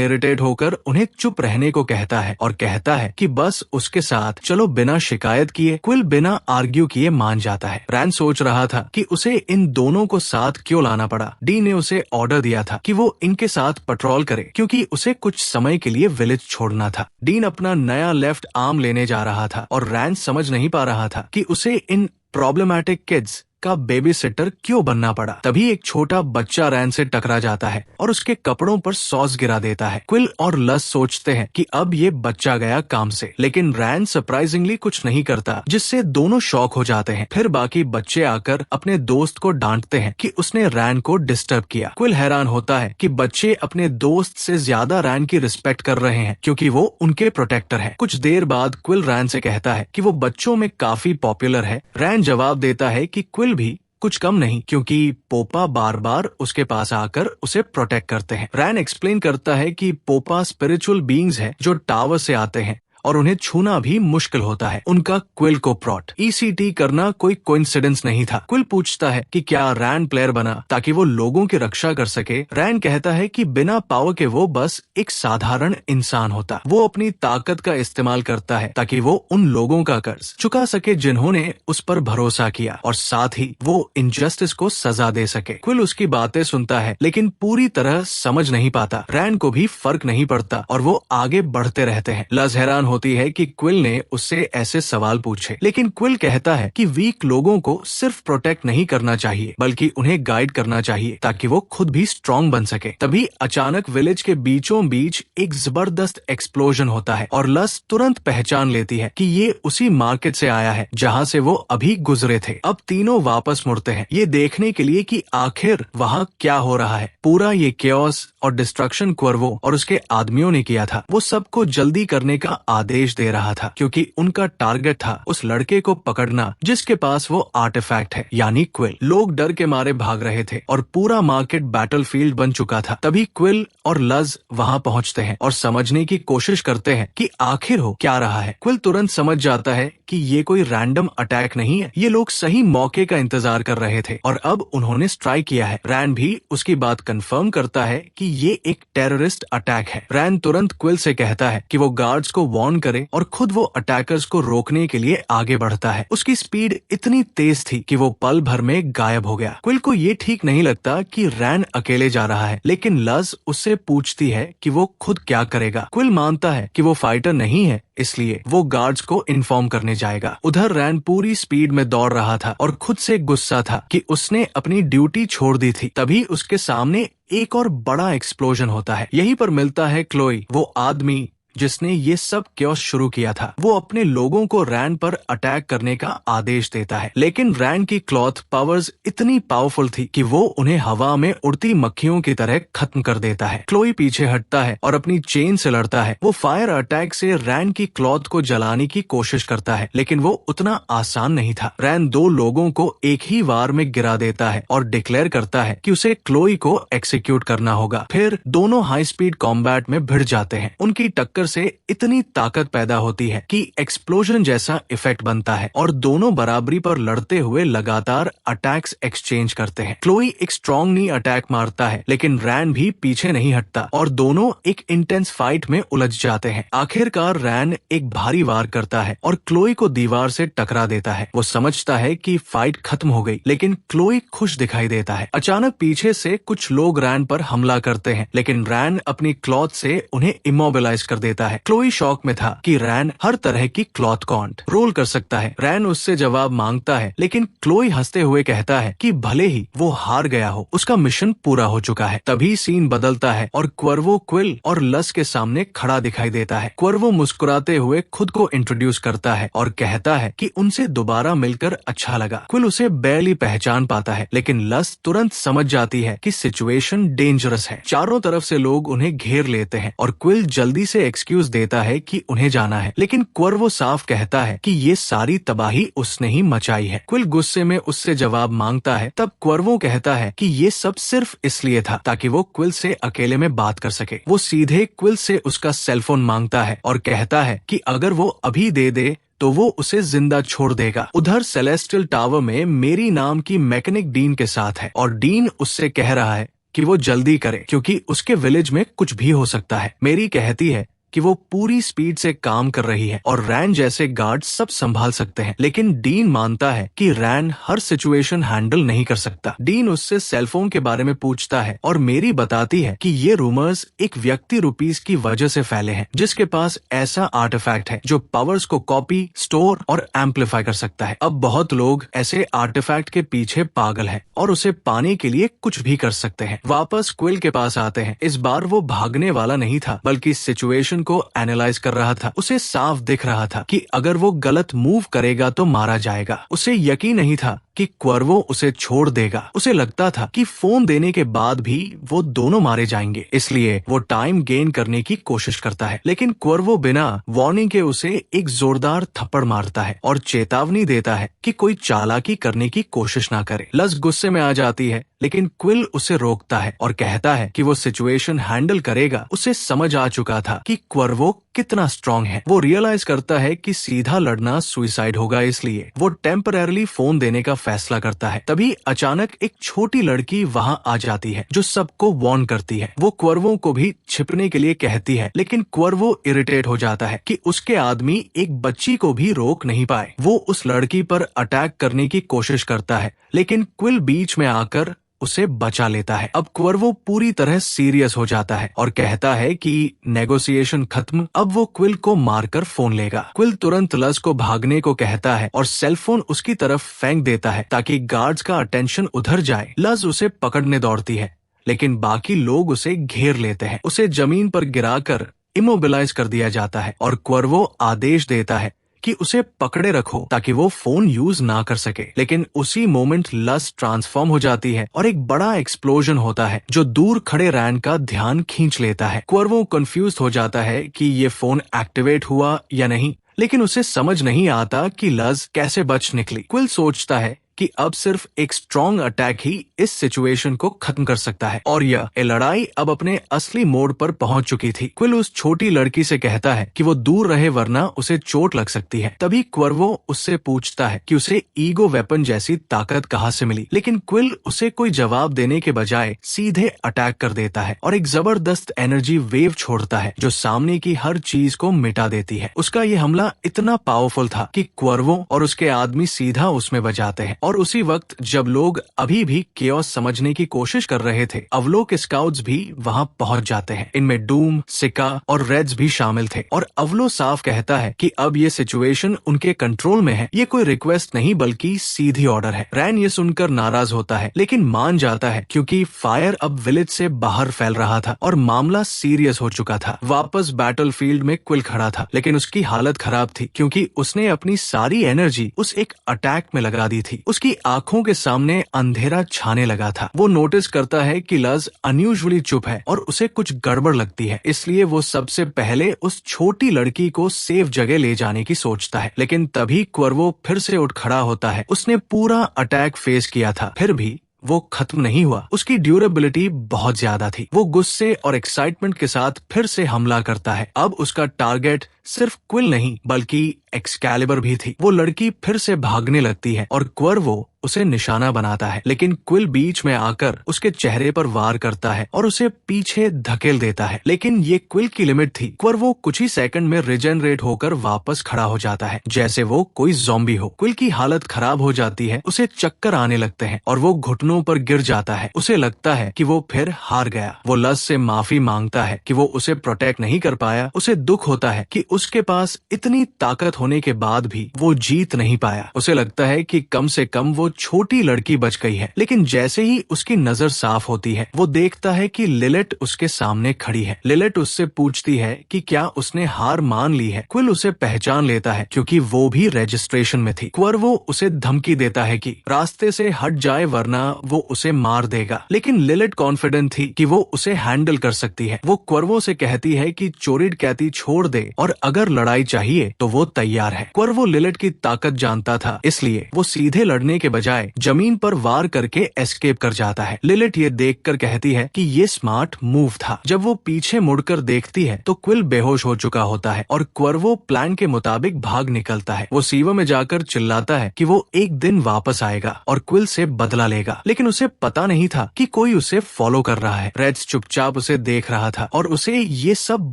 इरिटेट होकर उन्हें चुप रहने को कहता है और कहता है कि बस उसके साथ चलो बिना शिकायत किए। क्विल बिना आर्ग्यू किए मान जाता है। रैन सोच रहा था कि उसे इन दोनों को साथ क्यों लाना पड़ा। डी ने उसे ऑर्डर दिया था कि वो इनके साथ पेट्रोल करे क्योंकि उसे कुछ समय के लिए विलेज छोड़ना था। डीन अपना नया लेफ्ट आर्म लेने जा रहा था और रैन समझ नहीं पा रहा था कि उसे इन प्रॉब्लमैटिक किड्स का बेबी सिटर क्यों बनना पड़ा। तभी एक छोटा बच्चा रैन से टकरा जाता है और उसके कपड़ों पर सॉस गिरा देता है। क्विल और लस सोचते हैं कि अब ये बच्चा गया काम से, लेकिन रैन सरप्राइजिंगली कुछ नहीं करता जिससे दोनों शॉक हो जाते हैं। फिर बाकी बच्चे आकर अपने दोस्त को डांटते हैं कि उसने रैन को डिस्टर्ब किया। क्विल हैरान होता है कि बच्चे अपने दोस्त से ज्यादा रैन की रिस्पेक्ट कर रहे हैं क्योंकि वो उनके प्रोटेक्टर है। कुछ देर बाद क्विल रैन से कहता है कि वो बच्चों में काफी पॉपुलर है। रैन जवाब देता है कि क्विल भी कुछ कम नहीं क्योंकि पोपा बार बार उसके पास आकर उसे प्रोटेक्ट करते हैं। रैन एक्सप्लेन करता है कि पोपा स्पिरिचुअल बीइंग्स है जो टावर से आते हैं और उन्हें छूना भी मुश्किल होता है। उनका क्विल को प्रॉट ECT करना कोई कोइंसिडेंस नहीं था। क्विल पूछता है कि क्या रैन प्लेयर बना ताकि वो लोगों की रक्षा कर सके। रैन कहता है कि बिना पावर के वो बस एक साधारण इंसान होता। वो अपनी ताकत का इस्तेमाल करता है ताकि वो उन लोगों का कर्ज चुका सके जिन्होंने उस पर भरोसा किया और साथ ही वो इनजस्टिस को सजा दे सके। क्विल उसकी बातें सुनता है लेकिन पूरी तरह समझ नहीं पाता। रैन को भी फर्क नहीं पड़ता और वो आगे बढ़ते रहते हैं। लज हैरान होती है कि क्विल ने उससे ऐसे सवाल पूछे, लेकिन क्विल कहता है कि वीक लोगों को सिर्फ प्रोटेक्ट नहीं करना चाहिए बल्कि उन्हें गाइड करना चाहिए ताकि वो खुद भी स्ट्रॉन्ग बन सके। तभी अचानक विलेज के बीचों बीच एक जबरदस्त एक्सप्लोजन होता है और लस तुरंत पहचान लेती है कि ये उसी मार्केट से आया है जहाँ से वो अभी गुजरे थे। अब तीनों वापस मुड़ते हैं ये देखने के लिए कि आखिर वहाँ क्या हो रहा है। पूरा ये केओस और डिस्ट्रक्शन क्वर्वो और उसके आदमियों ने किया था। वो सबको जल्दी करने का आदेश दे रहा था क्योंकि उनका टारगेट था उस लड़के को पकड़ना जिसके पास वो आर्टिफैक्ट है, यानी क्विल। लोग डर के मारे भाग रहे थे और पूरा मार्केट बैटलफील्ड बन चुका था। तभी क्विल और लज वहाँ पहुँचते हैं और समझने की कोशिश करते हैं कि आखिर हो क्या रहा है। क्विल तुरंत समझ जाता है कि ये कोई रैंडम अटैक नहीं है, ये लोग सही मौके का इंतजार कर रहे थे और अब उन्होंने स्ट्राइक किया है। रैन भी उसकी बात कंफर्म करता है कि ये एक टेररिस्ट अटैक है। रैन तुरंत क्विल से कहता है कि वो गार्ड्स को वार्न करे और खुद वो अटैकर्स को रोकने के लिए आगे बढ़ता है। उसकी स्पीड इतनी तेज थी कि वो पल भर में गायब हो गया। क्विल को ये ठीक नहीं लगता कि रैन अकेले जा रहा है, लेकिन लज उससे उससे पूछती है कि वो खुद क्या करेगा। क्विल मानता है कि वो फाइटर नहीं है, इसलिए वो गार्ड्स को इन्फॉर्म करने जाएगा। उधर रैन पूरी स्पीड में दौड़ रहा था और खुद से गुस्सा था कि उसने अपनी ड्यूटी छोड़ दी थी। तभी उसके सामने एक और बड़ा एक्सप्लोजन होता है। यहीं पर मिलता है क्लोई, वो आदमी जिसने ये सब क्योस शुरू किया था। वो अपने लोगों को रैन पर अटैक करने का आदेश देता है, लेकिन रैन की क्लॉथ पावर्स इतनी पावरफुल थी कि वो उन्हें हवा में उड़ती मक्खियों की तरह खत्म कर देता है। क्लोई पीछे हटता है और अपनी चेन से लड़ता है। वो फायर अटैक से रैन की क्लॉथ को जलाने की कोशिश करता है, लेकिन वो उतना आसान नहीं था। रैन 2 लोगों को एक ही वार में गिरा देता है और डिक्लेयर करता है कि उसे क्लोई को एक्सिक्यूट करना होगा। फिर दोनों हाई स्पीड कॉम्बैट में भिड़ जाते हैं। उनकी टक्कर से इतनी ताकत पैदा होती है कि एक्सप्लोजन जैसा इफेक्ट बनता है और दोनों बराबरी पर लड़ते हुए लगातार अटैक्स एक्सचेंज करते हैं। क्लोई एक स्ट्रॉन्ग नी अटैक मारता है, लेकिन रैन भी पीछे नहीं हटता और दोनों एक इंटेंस फाइट में उलझ जाते हैं। आखिरकार रैन एक भारी वार करता है और क्लोई को दीवार से टकरा देता है। वो समझता है कि फाइट खत्म हो गई, लेकिन क्लोई खुश दिखाई देता है। अचानक पीछे से कुछ लोग रैन पर हमला करते हैं, लेकिन रैन अपनी क्लॉथ से उन्हें इमोबिलाइज कर देता है। क्लोई शॉक में था कि रैन हर तरह की क्लॉथ कंट्रोल कर सकता है। रैन उससे जवाब मांगता है, लेकिन क्लोई हंसते हुए कहता है कि भले ही वो हार गया हो, उसका मिशन पूरा हो चुका है। तभी सीन बदलता है और क्वर्वो क्विल और लस के सामने खड़ा दिखाई देता है। क्वर्वो मुस्कुराते हुए खुद को इंट्रोड्यूस करता है और कहता है कि उनसे दोबारा मिलकर अच्छा लगा। क्विल उसे बैरली पहचान पाता है, लेकिन लस तुरंत समझ जाती है कि सिचुएशन डेंजरस है। चारों तरफ से लोग उन्हें घेर लेते हैं और क्विल जल्दी से एक्सक्यूज देता है कि उन्हें जाना है, लेकिन क्वर्वो साफ कहता है कि ये सारी तबाही उसने ही मचाई है। क्विल गुस्से में उससे जवाब मांगता है। तब क्वर्वो कहता है कि ये सब सिर्फ इसलिए था ताकि वो क्विल से अकेले में बात कर सके। वो सीधे क्विल से उसका सेलफोन मांगता है और कहता है कि अगर वो अभी दे दे तो वो उसे जिंदा छोड़ देगा। उधर सेलेस्टियल टावर में मेरी नाम की मैकेनिक डीन के साथ है और डीन उससे कह रहा है कि वो जल्दी करे क्योंकि उसके विलेज में कुछ भी हो सकता है। मेरी कहती है कि वो पूरी स्पीड से काम कर रही है और रैन जैसे गार्ड सब संभाल सकते हैं, लेकिन डीन मानता है कि रैन हर सिचुएशन हैंडल नहीं कर सकता। डीन उससे सेलफोन के बारे में पूछता है और मेरी बताती है कि ये रूमर्स एक व्यक्ति रुपीस की वजह से फैले हैं जिसके पास ऐसा आर्टिफैक्ट है जो पावर्स को कॉपी, स्टोर और एम्पलीफाई कर सकता है। अब बहुत लोग ऐसे आर्टिफैक्ट के पीछे पागल हैं और उसे पाने के लिए कुछ भी कर सकते हैं। वापस क्विल के पास आते हैं। इस बार वो भागने वाला नहीं था, बल्कि सिचुएशन को एनालाइज कर रहा था। उसे साफ दिख रहा था कि अगर वो गलत मूव करेगा तो मारा जाएगा। उसे यकीन नहीं था कि क्वर्वो उसे छोड़ देगा। उसे लगता था कि फोन देने के बाद भी वो दोनों मारे जाएंगे, इसलिए वो टाइम गेन करने की कोशिश करता है। लेकिन क्वर्वो बिना वार्निंग के उसे एक जोरदार थप्पड़ मारता है और चेतावनी देता है कि कोई चालाकी करने की कोशिश ना करे। लस गुस्से में आ जाती है, लेकिन क्विल उसे रोकता है और कहता है कि वो सिचुएशन हैंडल करेगा। उसे समझ आ चुका था कि क्वर्वो कितना स्ट्रांग है। वो रियलाइज करता है कि सीधा लड़ना सुसाइड होगा, इसलिए वो टेम्परेरी फोन देने का फैसला करता है। तभी अचानक एक छोटी लड़की वहां आ जाती है जो सबको वार्न करती है। वो क्वर्वो को भी छिपने के लिए कहती है, लेकिन क्वर्वो इरिटेट हो जाता है कि उसके आदमी एक बच्ची को भी रोक नहीं पाए। वो उस लड़की पर अटैक करने की कोशिश करता है, लेकिन क्विल बीच में आकर उसे बचा लेता है। अब क्वर्वो पूरी तरह सीरियस हो जाता है और कहता है कि नेगोशिएशन खत्म, अब वो क्विल को मारकर फोन लेगा। क्विल तुरंत लस को भागने को कहता है और सेलफोन उसकी तरफ फेंक देता है ताकि गार्ड्स का अटेंशन उधर जाए। लस उसे पकड़ने दौड़ती है, लेकिन बाकी लोग उसे घेर लेते हैं। उसे जमीन पर गिराकर इमोबिलाइज कर दिया जाता है और क्वर्वो आदेश देता है कि उसे पकड़े रखो ताकि वो फोन यूज ना कर सके। लेकिन उसी मोमेंट लस ट्रांसफॉर्म हो जाती है और एक बड़ा एक्सप्लोजन होता है जो दूर खड़े रैन का ध्यान खींच लेता है। क्वर्वो कंफ्यूज हो जाता है कि ये फोन एक्टिवेट हुआ या नहीं, लेकिन उसे समझ नहीं आता कि लस कैसे बच निकली। क्विल सोचता है कि अब सिर्फ एक स्ट्रॉन्ग अटैक ही इस सिचुएशन को खत्म कर सकता है और यह लड़ाई अब अपने असली मोड पर पहुंच चुकी थी। क्विल उस छोटी लड़की से कहता है कि वो दूर रहे वरना उसे चोट लग सकती है। तभी क्वर्वो उससे पूछता है कि उसे ईगो वेपन जैसी ताकत कहां से मिली, लेकिन क्विल उसे कोई जवाब देने के बजाय सीधे अटैक कर देता है और एक जबरदस्त एनर्जी वेव छोड़ता है जो सामने की हर चीज को मिटा देती है। उसका ये हमला इतना पावरफुल था कि क्वर्वो और उसके आदमी सीधा उसमें बजाते हैं और उसी वक्त जब लोग अभी भी केओस समझने की कोशिश कर रहे थे, अवलोक स्काउट्स भी वहां पहुंच जाते हैं। इनमें डूम, सिका और रेड्स भी शामिल थे और अवलो साफ कहता है कि अब ये सिचुएशन उनके कंट्रोल में है। ये कोई रिक्वेस्ट नहीं बल्कि सीधी ऑर्डर है। रैन ये सुनकर नाराज होता है लेकिन मान जाता है क्योंकि फायर अब विलेज से बाहर फैल रहा था और मामला सीरियस हो चुका था। वापस बैटलफील्ड में क्विल खड़ा था लेकिन उसकी हालत खराब थी क्योंकि उसने अपनी सारी एनर्जी उस एक अटैक में लगा दी थी। उसकी आंखों के सामने अंधेरा छाने लगा था। वो नोटिस करता है कि लज अनयूजुअली चुप है और उसे कुछ गड़बड़ लगती है, इसलिए वो सबसे पहले उस छोटी लड़की को सेफ जगह ले जाने की सोचता है। लेकिन तभी क्वर्वो फिर से उठ खड़ा होता है। उसने पूरा अटैक फेस किया था, फिर भी वो खत्म नहीं हुआ। उसकी ड्यूरेबिलिटी बहुत ज्यादा थी। वो गुस्से और एक्साइटमेंट के साथ फिर से हमला करता है। अब उसका टारगेट सिर्फ क्विल नहीं बल्कि एक्सकैलिबर भी थी। वो लड़की फिर से भागने लगती है और क्वर्वो उसे निशाना बनाता है, लेकिन क्विल बीच में आकर उसके चेहरे पर वार करता है और उसे पीछे धकेल देता है। लेकिन ये क्विल की लिमिट थी। क्वर्वो कुछ ही सेकंड में रिजेनरेट होकर वापस खड़ा हो जाता है जैसे वो कोई ज़ॉम्बी हो। क्विल की हालत खराब हो जाती है, उसे चक्कर आने लगते हैं और वो घुटनों पर गिर जाता है। उसे लगता है कि वो फिर हार गया। वो लस से माफी मांगता है कि वो उसे प्रोटेक्ट नहीं कर पाया। उसे दुख होता है कि उसके पास इतनी ताकत होने के बाद भी वो जीत नहीं पाया। उसे लगता है कि कम से कम वो छोटी लड़की बच गई है। लेकिन जैसे ही उसकी नजर साफ होती है, वो देखता है कि लिलेट उसके सामने खड़ी है। लिलेट उससे पूछती है कि क्या उसने हार मान ली है। क्विल उसे पहचान लेता है क्योंकि वो भी रजिस्ट्रेशन में थी। क्वर्वो उसे धमकी देता है कि रास्ते से हट जाए वरना वो उसे मार देगा। लेकिन लिलेट कॉन्फिडेंट थी कि वो उसे हैंडल कर सकती है। वो क्वर्वो से कहती है कि चोरिड कैती छोड़ दे और अगर लड़ाई चाहिए तो वो तैयार है। क्वर्वो लिलेट की ताकत जानता था, इसलिए वो सीधे लड़ने के बजाय जमीन पर वार करके एस्केप कर जाता है। लिलेट ये देखकर कहती है कि ये स्मार्ट मूव था। जब वो पीछे मुड़कर देखती है तो क्विल बेहोश हो चुका होता है और क्वर्वो प्लान के मुताबिक भाग निकलता है। वो सीवा में जाकर चिल्लाता है कि वो एक दिन वापस आएगा और क्विल से बदला लेगा, लेकिन उसे पता नहीं था कि कोई उसे फॉलो कर रहा है। रेड्स चुपचाप उसे देख रहा था और उसे ये सब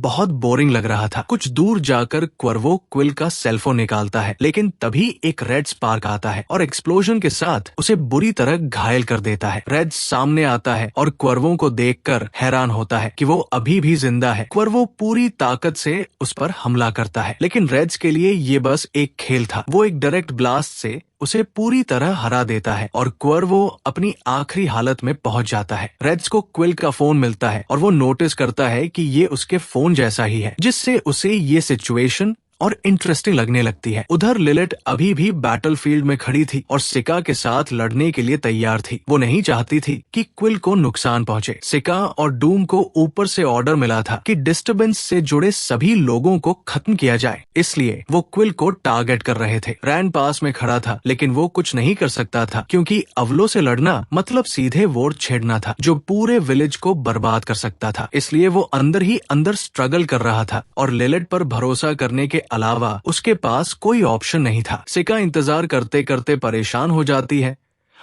बहुत बोरिंग लग रहा था। कुछ दूर जाकर क्वर्वो क्विल का सेलफोन निकालता है, लेकिन तभी एक रेड स्पार्क आता है और एक्सप्लोजन के साथ उसे बुरी तरह घायल कर देता है। रेड सामने आता है और क्वर्वो को देखकर हैरान होता है कि वो अभी भी जिंदा है। क्वर्वो पूरी ताकत से उस पर हमला करता है, लेकिन रेड्स के लिए ये बस एक खेल था। वो एक डायरेक्ट ब्लास्ट से उसे पूरी तरह हरा देता है और क्वर्वो अपनी आखिरी हालत में पहुंच जाता है। रेड्स को क्विल का फोन मिलता है और वो नोटिस करता है कि ये उसके फोन जैसा ही है, जिससे उसे ये सिचुएशन और इंटरेस्टिंग लगने लगती है। उधर लिलेट अभी भी बैटलफील्ड में खड़ी थी और सिका के साथ लड़ने के लिए तैयार थी। वो नहीं चाहती थी कि क्विल को नुकसान पहुंचे। सिका और डूम को ऊपर से ऑर्डर मिला था कि डिस्टर्बेंस से जुड़े सभी लोगों को खत्म किया जाए, इसलिए वो क्विल को टारगेट कर रहे थे। रैन पास में खड़ा था, लेकिन वो कुछ नहीं कर सकता था क्योंकि अवलो से लड़ना मतलब सीधे वोट छेड़ना था जो पूरे विलेज को बर्बाद कर सकता था। इसलिए वो अंदर ही अंदर स्ट्रगल कर रहा था और लिलेट पर भरोसा करने के अलावा उसके पास कोई ऑप्शन नहीं था। सिका इंतजार करते करते परेशान हो जाती है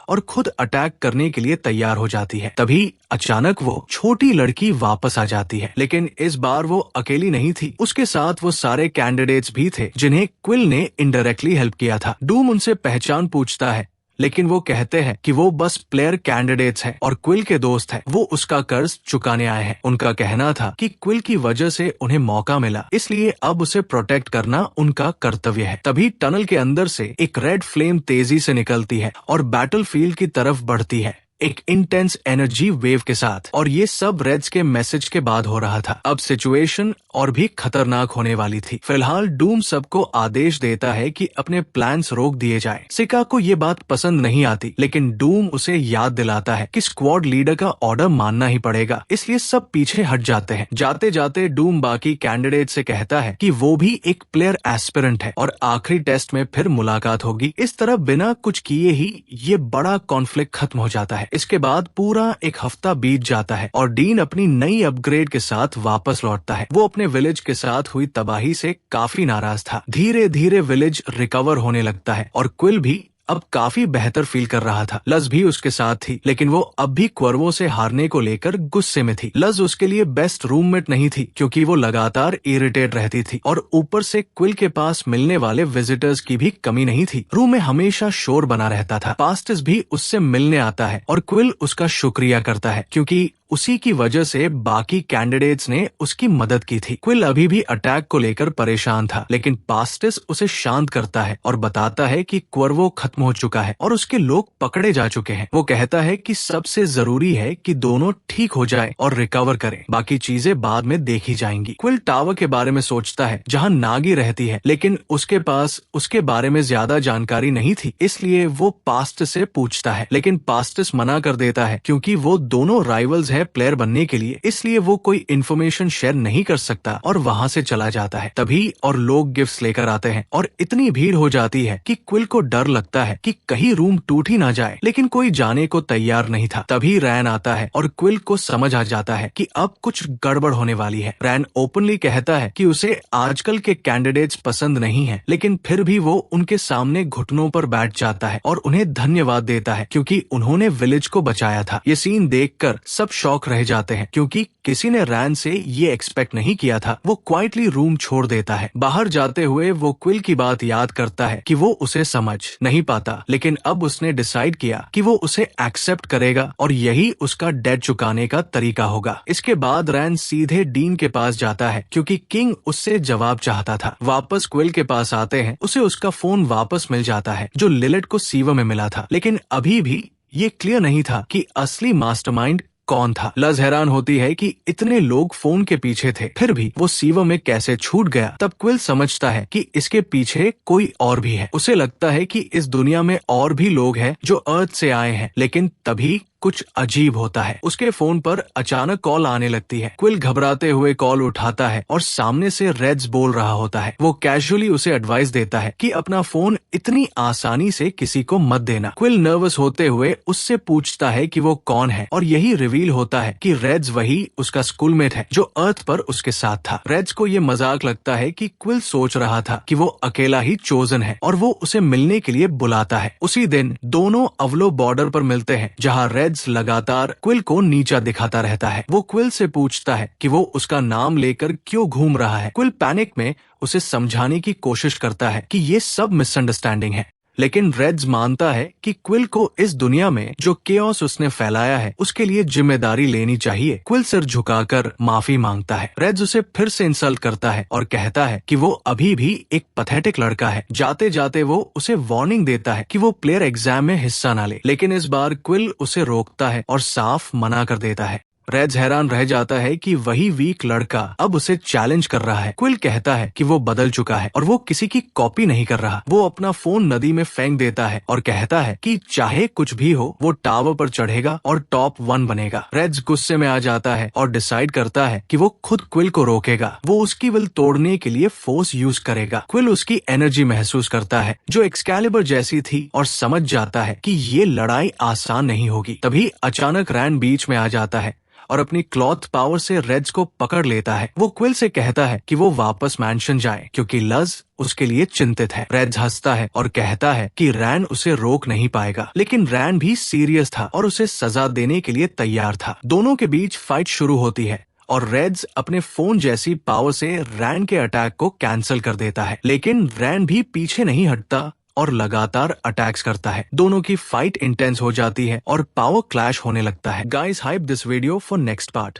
और खुद अटैक करने के लिए तैयार हो जाती है। तभी अचानक वो छोटी लड़की वापस आ जाती है, लेकिन इस बार वो अकेली नहीं थी। उसके साथ वो सारे कैंडिडेट्स भी थे जिन्हें क्विल ने इनडायरेक्टली हेल्प किया था। डूम उनसे पहचान पूछता है, लेकिन वो कहते हैं कि वो बस प्लेयर कैंडिडेट्स हैं और क्विल के दोस्त हैं। वो उसका कर्ज चुकाने आए हैं। उनका कहना था कि क्विल की वजह से उन्हें मौका मिला, इसलिए अब उसे प्रोटेक्ट करना उनका कर्तव्य है। तभी टनल के अंदर से एक रेड फ्लेम तेजी से निकलती है और बैटलफील्ड की तरफ बढ़ती है, एक इंटेंस एनर्जी वेव के साथ। और ये सब रेड्स के मैसेज के बाद हो रहा था। अब सिचुएशन और भी खतरनाक होने वाली थी। फिलहाल डूम सबको आदेश देता है कि अपने प्लान्स रोक दिए जाएं। सिका को ये बात पसंद नहीं आती, लेकिन डूम उसे याद दिलाता है कि स्क्वाड लीडर का ऑर्डर मानना ही पड़ेगा, इसलिए सब पीछे हट जाते हैं। जाते जाते डूम बाकी कैंडिडेट से कहता है कि वो भी एक प्लेयर एस्पिरेंट है और आखिरी टेस्ट में फिर मुलाकात होगी। इस तरह बिना कुछ किए ही ये बड़ा कॉन्फ्लिक्ट खत्म हो जाता है। इसके बाद पूरा एक हफ्ता बीत जाता है और डीन अपनी नई अपग्रेड के साथ वापस लौटता है। वो अपने विलेज के साथ हुई तबाही से काफी नाराज था। धीरे धीरे विलेज रिकवर होने लगता है और क्विल भी अब काफी बेहतर फील कर रहा था। लज भी उसके साथ थी, लेकिन वो अब भी क्वर्वो से हारने को लेकर गुस्से में थी। लज उसके लिए बेस्ट रूममेट नहीं थी, क्योंकि वो लगातार इरिटेट रहती थी और ऊपर से क्विल के पास मिलने वाले विजिटर्स की भी कमी नहीं थी। रूम में हमेशा शोर बना रहता था। पास्टिस भी उससे मिलने आता है और क्विल उसका शुक्रिया करता है, क्योंकि उसी की वजह से बाकी कैंडिडेट्स ने उसकी मदद की थी। क्विल अभी भी अटैक को लेकर परेशान था, लेकिन पास्टिस उसे शांत करता है और बताता है कि क्वर्वो खत्म हो चुका है और उसके लोग पकड़े जा चुके हैं। वो कहता है कि सबसे जरूरी है कि दोनों ठीक हो जाए और रिकवर करें, बाकी चीजें बाद में देखी जाएंगी। क्विल टावर के बारे में सोचता है जहाँ नागी रहती है, लेकिन उसके पास उसके बारे में ज्यादा जानकारी नहीं थी, इसलिए वो पास्टिस से पूछता है, लेकिन पास्टिस मना कर देता है क्योंकि वो दोनों राइवल्स प्लेयर बनने के लिए, इसलिए वो कोई इन्फॉर्मेशन शेयर नहीं कर सकता और वहाँ से चला जाता है। तभी और लोग गिफ्ट्स लेकर आते हैं और इतनी भीड़ हो जाती है कि क्विल को डर लगता है कि कहीं रूम टूट ही ना जाए, लेकिन कोई जाने को तैयार नहीं था। तभी रैन आता है और क्विल को समझ आ जाता है कि अब कुछ गड़बड़ होने वाली है। रैन ओपनली कहता है कि उसे आजकल के कैंडिडेट्स पसंद नहीं है, लेकिन फिर भी वो उनके सामने घुटनों पर बैठ जाता है और उन्हें धन्यवाद देता है क्योंकि उन्होंने विलेज को बचाया था। ये सीन देखकर सब शॉक रह जाते हैं, क्योंकि किसी ने रैन से ये एक्सपेक्ट नहीं किया था। वो क्वाइटली रूम छोड़ देता है। बाहर जाते हुए वो क्विल की बात याद करता है कि वो उसे समझ नहीं पाता, लेकिन अब उसने डिसाइड किया कि वो उसे एक्सेप्ट करेगा और यही उसका डेट चुकाने का तरीका होगा। इसके बाद रैन सीधे डीन के पास जाता है क्योंकि किंग उससे जवाब चाहता था। वापस क्विल के पास आते हैं, उसे उसका फोन वापस मिल जाता है जो लिलेट को सीवर में मिला था, लेकिन अभी भी ये क्लियर नहीं था कि असली मास्टरमाइंड कौन था। लज हैरान होती है कि इतने लोग फोन के पीछे थे, फिर भी वो सीवर में कैसे छूट गया। तब क्विल समझता है कि इसके पीछे कोई और भी है। उसे लगता है कि इस दुनिया में और भी लोग हैं जो अर्थ से आए हैं, लेकिन तभी कुछ अजीब होता है। उसके फोन पर अचानक कॉल आने लगती है। क्विल घबराते हुए कॉल उठाता है और सामने से रेड्स बोल रहा होता है। वो कैजुअली उसे एडवाइस देता है कि अपना फोन इतनी आसानी से किसी को मत देना। क्विल नर्वस होते हुए उससे पूछता है कि वो कौन है और यही रिवील होता है कि रेड्स वही उसका स्कूलमेट है जो अर्थ पर उसके साथ था। रेड्स को ये मजाक लगता है कि क्विल सोच रहा था कि वो अकेला ही चोजन है और वो उसे मिलने के लिए बुलाता है। उसी दिन दोनों अवलो बॉर्डर पर मिलते हैं, जहाँ लगातार क्विल को नीचा दिखाता रहता है। वो क्विल से पूछता है कि वो उसका नाम लेकर क्यों घूम रहा है। क्विल पैनिक में उसे समझाने की कोशिश करता है कि ये सब मिसअंडरस्टैंडिंग है, लेकिन रेड्स मानता है कि क्विल को इस दुनिया में जो केओस उसने फैलाया है उसके लिए जिम्मेदारी लेनी चाहिए। क्विल सिर झुकाकर माफी मांगता है। रेड्स उसे फिर से इंसल्ट करता है और कहता है कि वो अभी भी एक पैथेटिक लड़का है। जाते जाते वो उसे वार्निंग देता है कि वो प्लेयर एग्जाम में हिस्सा ना ले, लेकिन इस बार क्विल उसे रोकता है और साफ मना कर देता है। रेड्स हैरान रह जाता है कि वही वीक लड़का अब उसे चैलेंज कर रहा है। क्विल कहता है कि वो बदल चुका है और वो किसी की कॉपी नहीं कर रहा। वो अपना फोन नदी में फेंक देता है और कहता है कि चाहे कुछ भी हो वो टावर पर चढ़ेगा और टॉप 1 बनेगा। रेड्स गुस्से में आ जाता है और डिसाइड करता है कि वो खुद क्विल को रोकेगा। वो उसकी विल तोड़ने के लिए फोर्स यूज करेगा। क्विल उसकी एनर्जी महसूस करता है जो एक्सकैलिबर जैसी थी और समझ जाता है कि ये लड़ाई आसान नहीं होगी। तभी अचानक रैन बीच में आ जाता है और अपनी क्लॉथ पावर से रेड्स को पकड़ लेता है। वो क्विल से कहता है कि वो वापस मैंशन जाए क्योंकि लज उसके लिए चिंतित है। रेड्स हंसता है और कहता है कि रैन उसे रोक नहीं पाएगा, लेकिन रैन भी सीरियस था और उसे सजा देने के लिए तैयार था। दोनों के बीच फाइट शुरू होती है और रेड्स अपने फोन जैसी पावर से रैन के अटैक को कैंसिल कर देता है, लेकिन रैन भी पीछे नहीं हटता और लगातार अटैक्स करता है। दोनों की फाइट इंटेंस हो जाती है और पावर क्लैश होने लगता है। Guys, hype this video for next part.